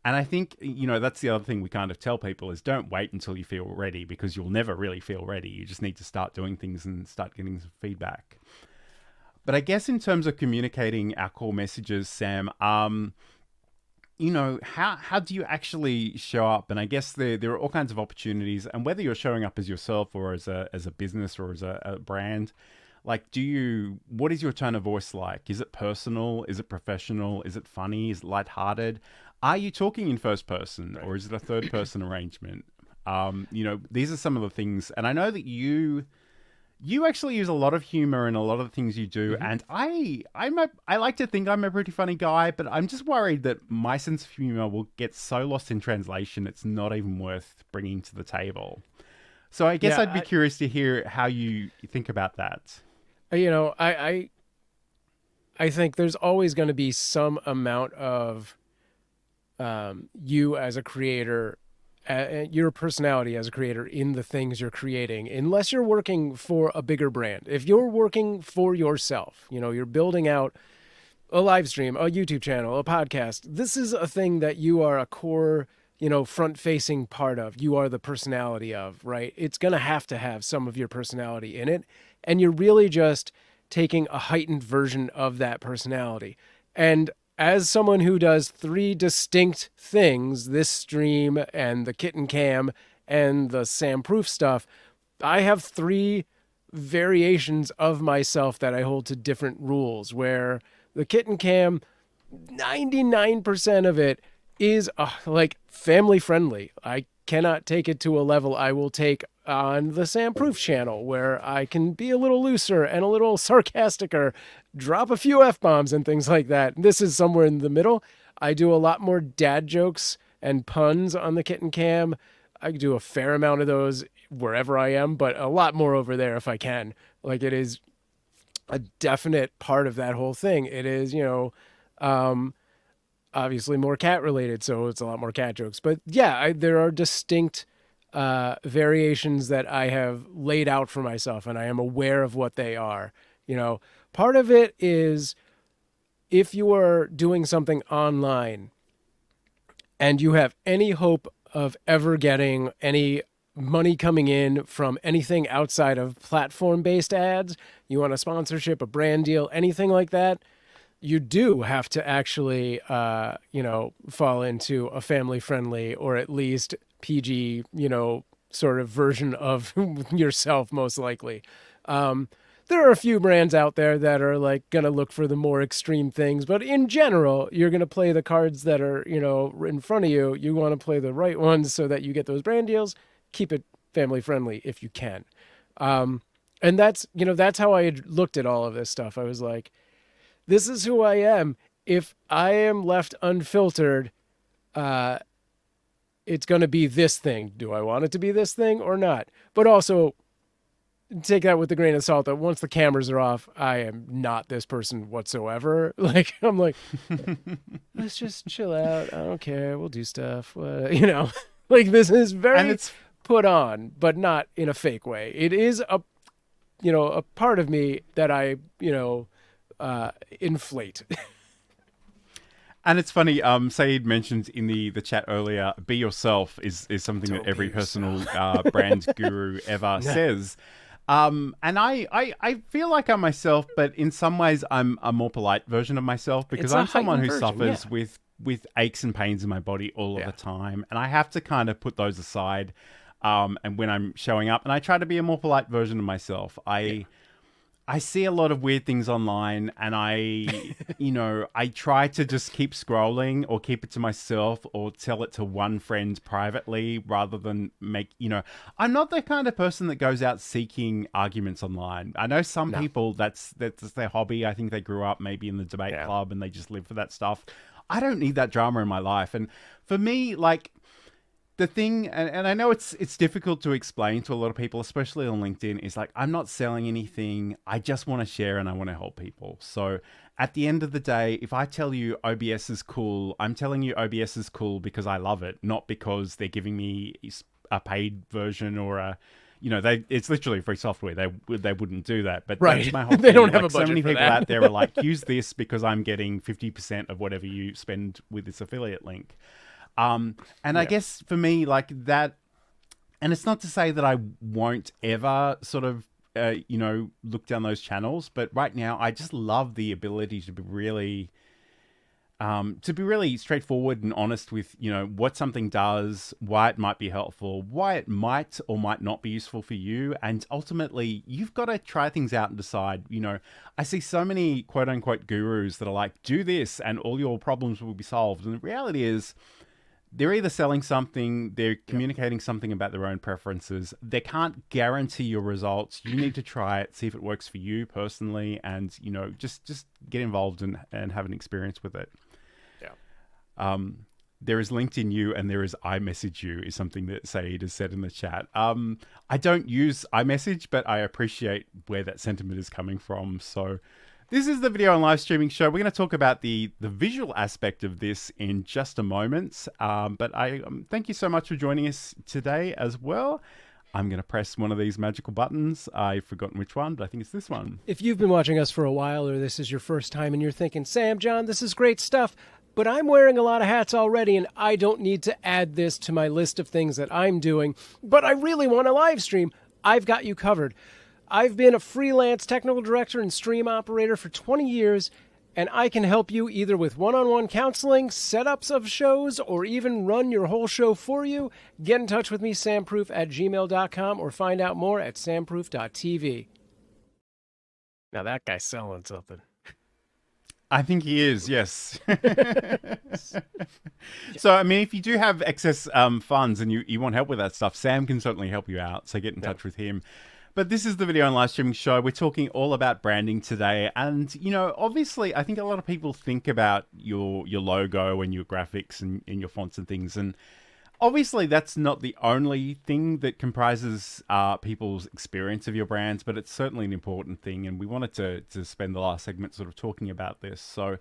And I think, that's the other thing we kind of tell people is don't wait until you feel ready, because you'll never really feel ready. You just need to start doing things and start getting some feedback. But I guess in terms of communicating our core messages, Sam, how do you actually show up? And I guess there are all kinds of opportunities, and whether you're showing up as yourself or as a business or as a brand, like, what is your tone of voice like? Is it personal? Is it professional? Is it funny? Is it lighthearted? Are you talking in first person, or is it a third person arrangement? These are some of the things, and I know that you actually use a lot of humor in a lot of the things you do. Mm-hmm. And I like to think I'm a pretty funny guy, but I'm just worried that my sense of humor will get so lost in translation, it's not even worth bringing to the table. So I guess I'd be curious to hear how you think about that. I think there's always going to be some amount of you as a creator, your personality as a creator in the things you're creating, unless you're working for a bigger brand. If you're working for yourself, you're building out a live stream, a YouTube channel, a podcast, this is a thing that you are a core, front-facing part of. You are the personality of, right? It's going to have some of your personality in it, and you're really just taking a heightened version of that personality. And as someone who does 3 distinct things, this stream and the kitten cam and the Sam Proof stuff, I have 3 variations of myself that I hold to different rules, where the kitten cam, 99% of it is like family friendly. I cannot take it to a level I will take on the Sam Proof channel, where I can be a little looser and a little sarcasticer, drop a few F-bombs and things like that. This is somewhere in the middle. I do a lot more dad jokes and puns on the kitten cam. I do a fair amount of those wherever I am, but a lot more over there if I can. Like, it is a definite part of that whole thing. It is, obviously more cat related, so it's a lot more cat jokes. But yeah, there are distinct variations that I have laid out for myself, and I am aware of what they are. Part of it is, if you are doing something online and you have any hope of ever getting any money coming in from anything outside of platform-based ads, you want a sponsorship, a brand deal, anything like that, you do have to actually, fall into a family-friendly or at least PG, sort of version of yourself, most likely. There are a few brands out there that are like going to look for the more extreme things, but in general, you're going to play the cards that are, in front of you. You want to play the right ones so that you get those brand deals. Keep it family-friendly if you can. And that's how I had looked at all of this stuff. I was like, this is who I am. If I am left unfiltered, it's going to be this thing. Do I want it to be this thing or not? But also take that with a grain of salt that once the cameras are off, I am not this person whatsoever. Like, I'm like, let's just chill out. I don't care. We'll do stuff. Like this is very put on, but not in a fake way. It is a part of me that I, inflate. And it's funny, Saeed mentioned in the chat earlier, be yourself is something that every personal brand guru ever says. And I feel like I'm myself, but in some ways I'm a more polite version of myself because I'm someone who suffers with aches and pains in my body all of the time. And I have to kind of put those aside. And when I'm showing up, and I try to be a more polite version of myself. I see a lot of weird things online, and I try to just keep scrolling or keep it to myself or tell it to one friend privately rather than I'm not the kind of person that goes out seeking arguments online. I know some people, that's their hobby. I think they grew up maybe in the debate club and they just live for that stuff. I don't need that drama in my life. And for me, like, the thing, and I know it's difficult to explain to a lot of people, especially on LinkedIn, is like, I'm not selling anything. I just want to share and I want to help people. So at the end of the day, if I tell you OBS is cool, I'm telling you OBS is cool because I love it, not because they're giving me a paid version or it's literally free software. They wouldn't do that. But that's my whole thing. They don't have a budget so many for people that. out there are like, use this because I'm getting 50% of whatever you spend with this affiliate link. I guess for me, like that, and it's not to say that I won't ever sort of, look down those channels, but right now I just love the ability to be really straightforward and honest with, what something does, why it might be helpful, why it might or might not be useful for you. And ultimately, you've got to try things out and decide. I see so many quote unquote gurus that are like, do this and all your problems will be solved. And the reality is, they're either selling something, they're communicating something about their own preferences. They can't guarantee your results. You need to try it, see if it works for you personally, and just get involved and have an experience with it. Yeah. There is LinkedIn You and there is iMessage You is something that Saeed has said in the chat. I don't use iMessage, but I appreciate where that sentiment is coming from. So this is the video and live streaming show. We're going to talk about the visual aspect of this in just a moment. But I thank you so much for joining us today as well. I'm going to press one of these magical buttons. I've forgotten which one, but I think it's this one. If you've been watching us for a while or this is your first time and you're thinking, Sam, John, this is great stuff, but I'm wearing a lot of hats already and I don't need to add this to my list of things that I'm doing, but I really want to live stream, I've got you covered. I've been a freelance technical director and stream operator for 20 years, and I can help you either with one-on-one counseling, setups of shows, or even run your whole show for you. Get in touch with me, samproof@gmail.com, or find out more at samproof.tv. Now that guy's selling something. I think he is, yes. So, I mean, if you do have excess funds and you want help with that stuff, Sam can certainly help you out, so get in touch with him. But this is the video and live streaming show. We're talking all about branding today. And, obviously, I think a lot of people think about your logo and your graphics and your fonts and things. And obviously, that's not the only thing that comprises people's experience of your brands, but it's certainly an important thing. And we wanted to spend the last segment sort of talking about this. So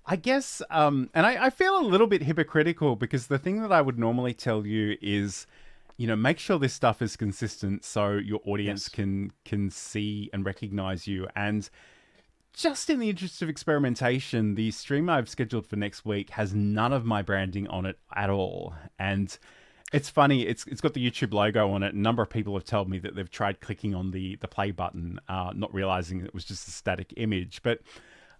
I guess, and I feel a little bit hypocritical because the thing that I would normally tell you is, make sure this stuff is consistent so your audience can see and recognize you. And just in the interest of experimentation, the stream I've scheduled for next week has none of my branding on it at all. And it's funny, it's got the YouTube logo on it. A number of people have told me that they've tried clicking on the play button, not realizing it was just a static image. But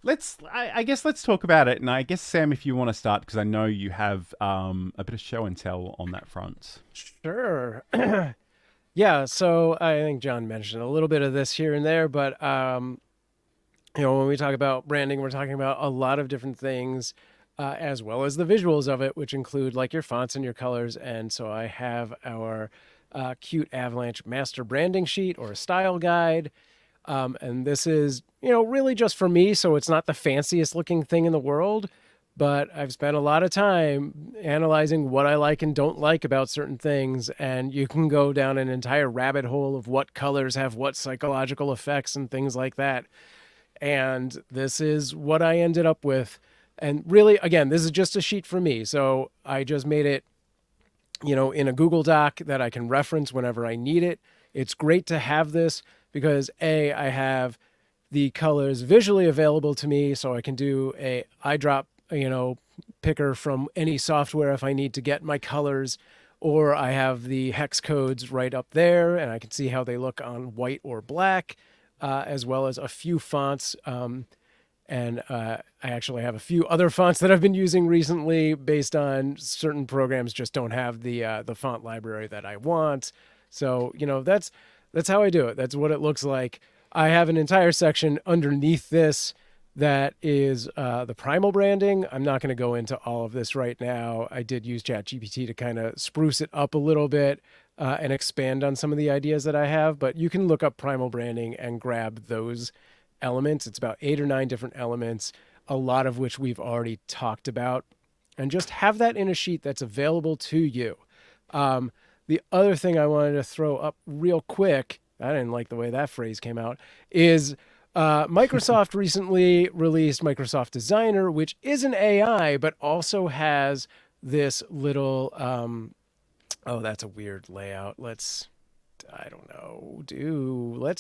I guess let's talk about it. And I guess, Sam, if you want to start, because I know you have a bit of show and tell on that front. Sure. Yeah, so I think John mentioned a little bit of this here and there, but when we talk about branding, we're talking about a lot of different things, as well as the visuals of it, which include like your fonts and your colors. And so I have our cute Avalanche master branding sheet or a style guide. And this is, really just for me. So it's not the fanciest looking thing in the world, but I've spent a lot of time analyzing what I like and don't like about certain things. And you can go down an entire rabbit hole of what colors have what psychological effects and things like that. And this is what I ended up with. And really, again, this is just a sheet for me. So I just made it, in a Google Doc that I can reference whenever I need it. It's great to have this because I have the colors visually available to me, so I can do a eyedrop, picker from any software if I need to get my colors, or I have the hex codes right up there and I can see how they look on white or black, as well as a few fonts. And I actually have a few other fonts that I've been using recently based on certain programs just don't have the font library that I want. So, that's how I do it. That's what it looks like. I have an entire section underneath this that is the primal branding. I'm not going to go into all of this right now. I did use ChatGPT to kind of spruce it up a little bit and expand on some of the ideas that I have. But you can look up primal branding and grab those elements. It's about 8 or 9 different elements, a lot of which we've already talked about, and just have that in a sheet that's available to you. The other thing I wanted to throw up real quick, I didn't like the way that phrase came out, is Microsoft recently released Microsoft Designer, which is an AI, but also has this little, that's a weird layout. Let's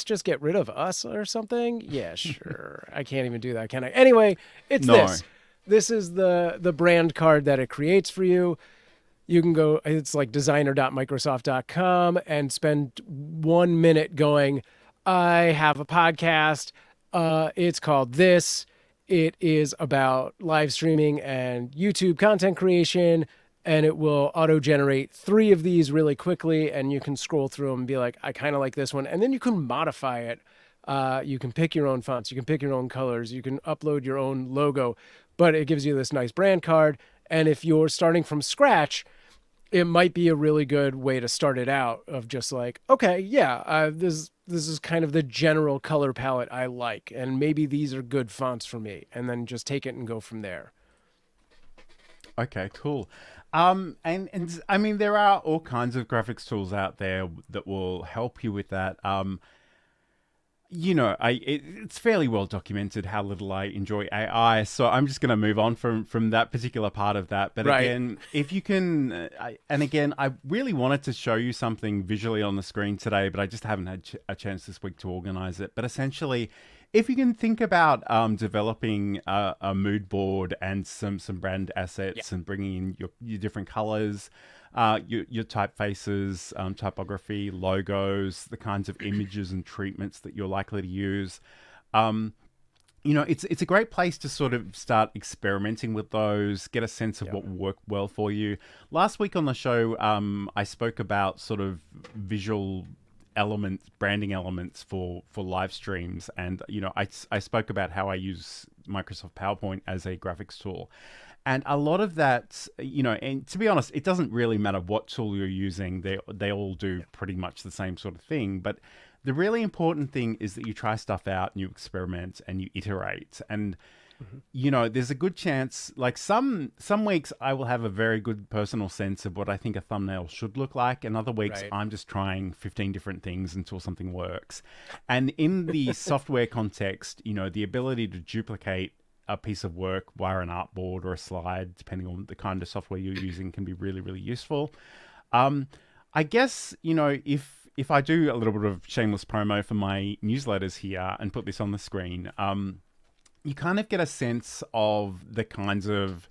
just get rid of us or something? Yeah, sure. I can't even do that, can I? Anyway, it's this. This is the brand card that it creates for you. You can go, it's like designer.microsoft.com and spend 1 minute going, I have a podcast. It's called this. It is about live streaming and YouTube content creation. And it will auto-generate 3 of these really quickly, and you can scroll through them and be like, I kind of like this one. And then you can modify it. You can pick your own fonts. You can pick your own colors. You can upload your own logo. But it gives you this nice brand card. And if you're starting from scratch, it might be a really good way to start it out of just like, okay, yeah, this is kind of the general color palette I like. And maybe these are good fonts for me. And then just take it and go from there. Okay, cool. And I mean, there are all kinds of graphics tools out there that will help you with that. It's fairly well documented how little I enjoy AI, so I'm just going to move on from that particular part of that. But right. Again, if you can, I really wanted to show you something visually on the screen today, but I just haven't had a chance this week to organize it. But essentially, if you can think about developing a mood board and some brand assets and bringing in your different colors, your typefaces, typography, logos, the kinds of images and treatments that you're likely to use, it's a great place to sort of start experimenting with those, get a sense of what will work well for you. Last week on the show, I spoke about sort of visual branding elements for live streams, and I spoke about how I use Microsoft PowerPoint as a graphics tool, and a lot of that, and to be honest, it doesn't really matter what tool you're using. They all do pretty much the same sort of thing, but the really important thing is that you try stuff out and you experiment and you iterate. And there's a good chance, like some weeks I will have a very good personal sense of what I think a thumbnail should look like, and other weeks I'm just trying 15 different things until something works. And in the software context, the ability to duplicate a piece of work via an artboard or a slide, depending on the kind of software you're using, can be really, really useful. I guess, if I do a little bit of shameless promo for my newsletters here and put this on the screen, you kind of get a sense of the kinds of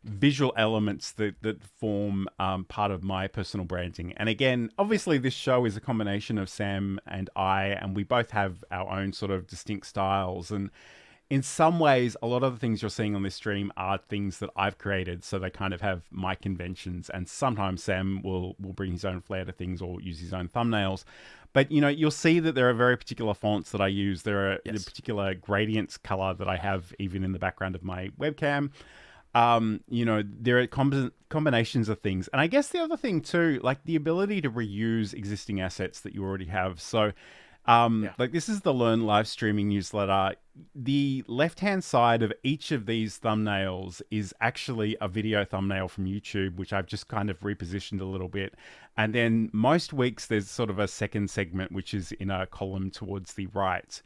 visual elements that form part of my personal branding. And again, obviously this show is a combination of Sam and I, and we both have our own sort of distinct styles. And in some ways, a lot of the things you're seeing on this stream are things that I've created, so they kind of have my conventions. And sometimes Sam will bring his own flair to things or use his own thumbnails. But you'll see that there are very particular fonts that I use. There are the particular gradients color that I have even in the background of my webcam. There are combinations of things. And I guess the other thing too, like the ability to reuse existing assets that you already have. So like this is the Learn Live Streaming newsletter. The left-hand side of each of these thumbnails is actually a video thumbnail from YouTube, which I've just kind of repositioned a little bit. And then most weeks there's sort of a second segment, which is in a column towards the right.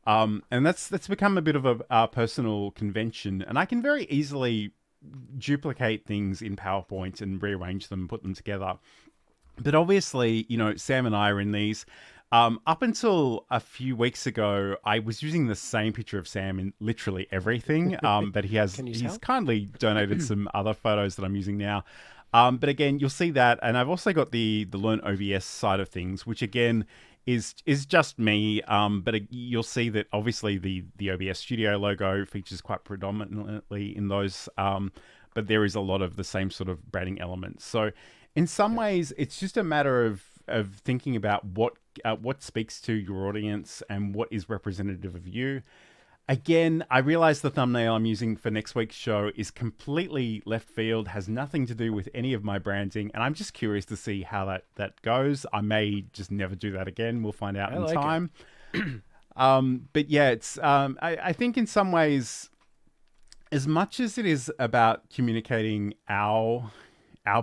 And that's become a bit of a personal convention. And I can very easily duplicate things in PowerPoint and rearrange them, put them together. But obviously, Sam and I are in these. Up until a few weeks ago, I was using the same picture of Sam in literally everything, but he's kindly donated some other photos that I'm using now. But again, you'll see that, and I've also got the Learn OBS side of things, which again is just me. But you'll see that obviously the OBS Studio logo features quite predominantly in those, but there is a lot of the same sort of branding elements. So in some ways, it's just a matter of thinking about what speaks to your audience and what is representative of you. Again, I realize the thumbnail I'm using for next week's show is completely left field, has nothing to do with any of my branding, and I'm just curious to see how that goes. I may just never do that again. We'll find out in time. But yeah, it's I think in some ways, as much as it is about communicating our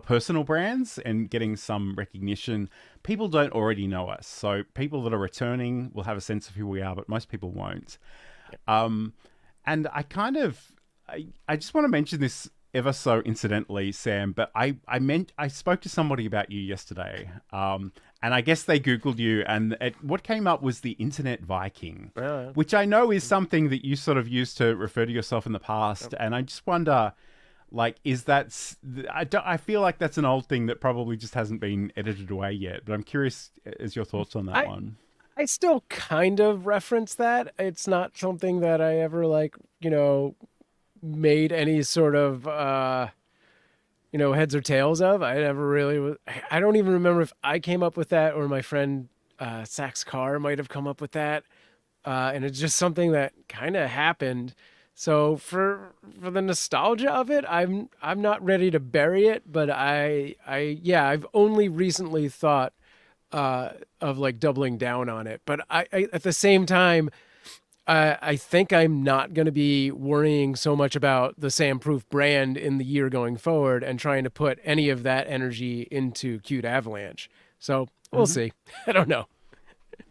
personal brands and getting some recognition, people don't already know us. So people that are returning will have a sense of who we are, but most people won't. And I just want to mention this ever so incidentally, Sam, but I spoke to somebody about you yesterday, and I guess they Googled you, and what came up was the Internet Viking, which I know is something that you sort of used to refer to yourself in the past, and I just wonder, like, I feel like that's an old thing that probably just hasn't been edited away yet, but I'm curious as your thoughts on that one. I still kind of reference that. It's not something that I ever made any sort of, heads or tails of. I never really I don't even remember if I came up with that or my friend Sax Carr might have come up with that. And it's just something that kind of happened. So for the nostalgia of it, I'm not ready to bury it, but I've only recently thought of like doubling down on it. But I at the same time, I think I'm not going to be worrying so much about the Sam Proof brand in the year going forward and trying to put any of that energy into Cute Avalanche. So we'll see. I don't know.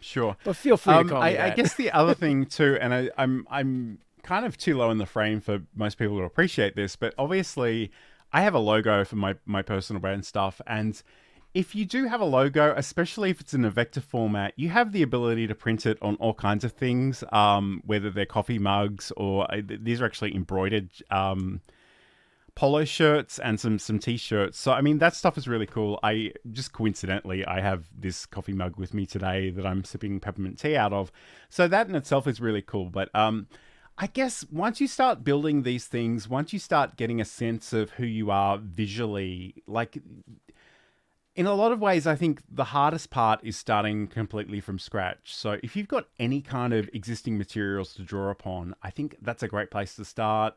Sure. But feel free to call me that. I guess the other thing too, and I'm kind of too low in the frame for most people to appreciate this, but obviously I have a logo for my personal brand stuff, and if you do have a logo, especially if it's in a vector format, you have the ability to print it on all kinds of things, whether they're coffee mugs or these are actually embroidered polo shirts and some t-shirts. So, I mean, that stuff is really cool. I just coincidentally, I have this coffee mug with me today that I'm sipping peppermint tea out of. So that in itself is really cool. But I guess once you start building these things, once you start getting a sense of who you are visually, like in a lot of ways, I think the hardest part is starting completely from scratch. So if you've got any kind of existing materials to draw upon, I think that's a great place to start.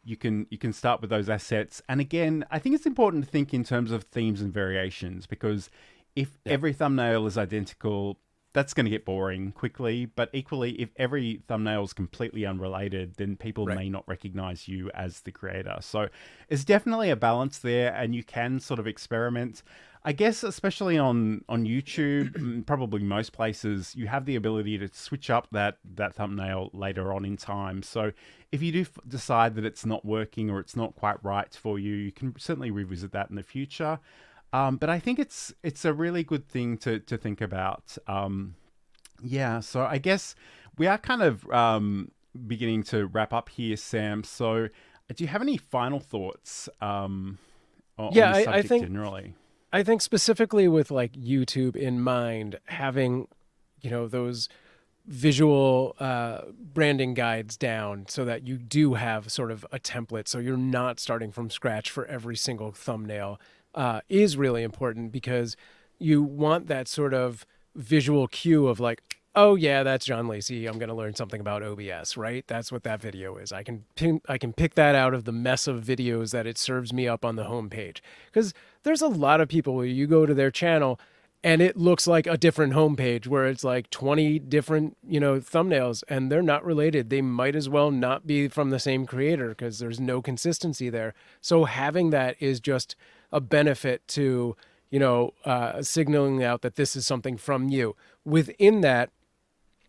You can start with those assets. And again, I think it's important to think in terms of themes and variations, because if every thumbnail is identical, that's going to get boring quickly. But equally, if every thumbnail is completely unrelated, then people may not recognize you as the creator. So it's definitely a balance there, and you can sort of experiment. I guess especially on YouTube, probably most places, you have the ability to switch up that thumbnail later on in time. So if you do decide that it's not working or it's not quite right for you, you can certainly revisit that in the future. But I think it's a really good thing to think about. So I guess we are kind of beginning to wrap up here, Sam. So do you have any final thoughts on this subject generally? I think specifically with like YouTube in mind, having, those visual branding guides down so that you do have sort of a template, so you're not starting from scratch for every single thumbnail, is really important, because you want that sort of visual cue of like, oh yeah, that's John Lacey, I'm going to learn something about OBS, right? That's what that video is. I can pick that out of the mess of videos that it serves me up on the homepage. Because there's a lot of people where you go to their channel and it looks like a different homepage where it's like 20 different, thumbnails, and they're not related. They might as well not be from the same creator because there's no consistency there. So having that is just a benefit to, signaling out that this is something from you. Within that,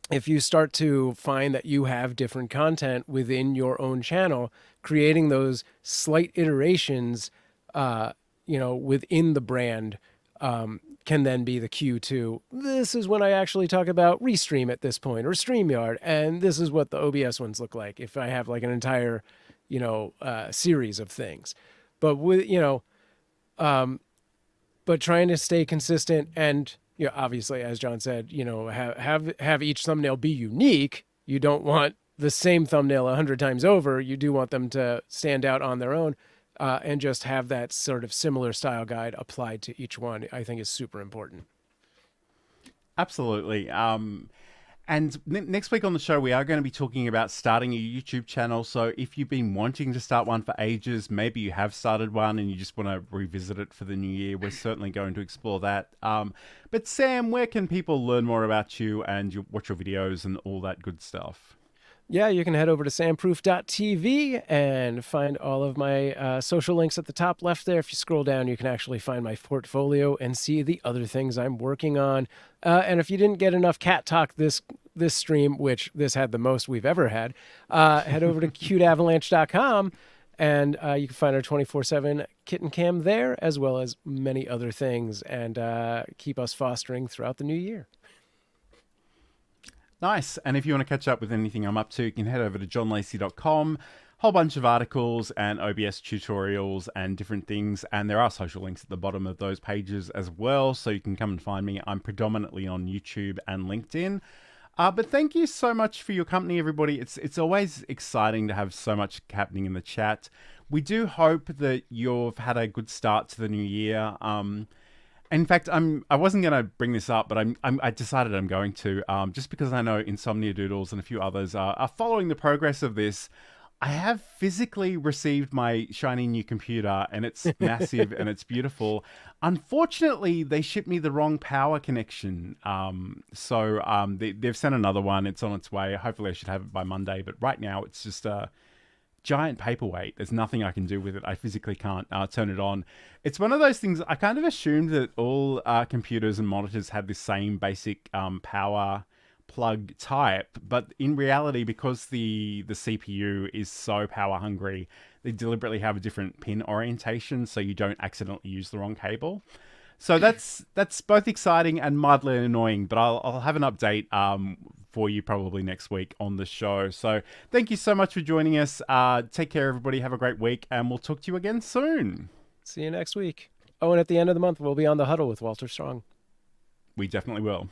if you start to find that you have different content within your own channel, creating those slight iterations, within the brand, can then be the cue to, this is when I actually talk about Restream at this point, or StreamYard, and this is what the OBS ones look like if I have like an entire, series of things. But with, but trying to stay consistent and, obviously, as John said, have each thumbnail be unique. You don't want the same thumbnail 100 times over. You do want them to stand out on their own, and just have that sort of similar style guide applied to each one, I think is super important. Absolutely. And next week on the show, we are going to be talking about starting a YouTube channel. So if you've been wanting to start one for ages, maybe you have started one and you just want to revisit it for the new year, we're certainly going to explore that. But Sam, where can people learn more about you and watch your videos and all that good stuff? Yeah, you can head over to samproof.tv and find all of my social links at the top left there. If you scroll down, you can actually find my portfolio and see the other things I'm working on. And if you didn't get enough cat talk this stream, which this had the most we've ever had, head over to cuteavalanche.com and you can find our 24/7 kitten cam there, as well as many other things, and keep us fostering throughout the new year. Nice. And if you want to catch up with anything I'm up to, you can head over to johnlacey.com. Whole bunch of articles and OBS tutorials and different things. And there are social links at the bottom of those pages as well, so you can come and find me. I'm predominantly on YouTube and LinkedIn. But thank you so much for your company, everybody. It's always exciting to have so much happening in the chat. We do hope that you've had a good start to the new year. In fact, I wasn't going to bring this up, but I decided I'm going to, just because I know Insomnia Doodles and a few others are following the progress of this. I have physically received my shiny new computer, and it's massive and it's beautiful. Unfortunately, they shipped me the wrong power connection. So they've sent another one. It's on its way. Hopefully I should have it by Monday, but right now it's just a giant paperweight. There's nothing I can do with it. I physically can't turn it on. It's one of those things, I kind of assumed that all computers and monitors had the same basic power plug type, but in reality, because the CPU is so power hungry, they deliberately have a different pin orientation so you don't accidentally use the wrong cable. So that's both exciting and mildly annoying, but I'll have an update for you probably next week on the show. So thank you so much for joining us. Take care, everybody. Have a great week, and we'll talk to you again soon. See you next week. Oh, and at the end of the month, we'll be on The Huddle with Walter Strong. We definitely will.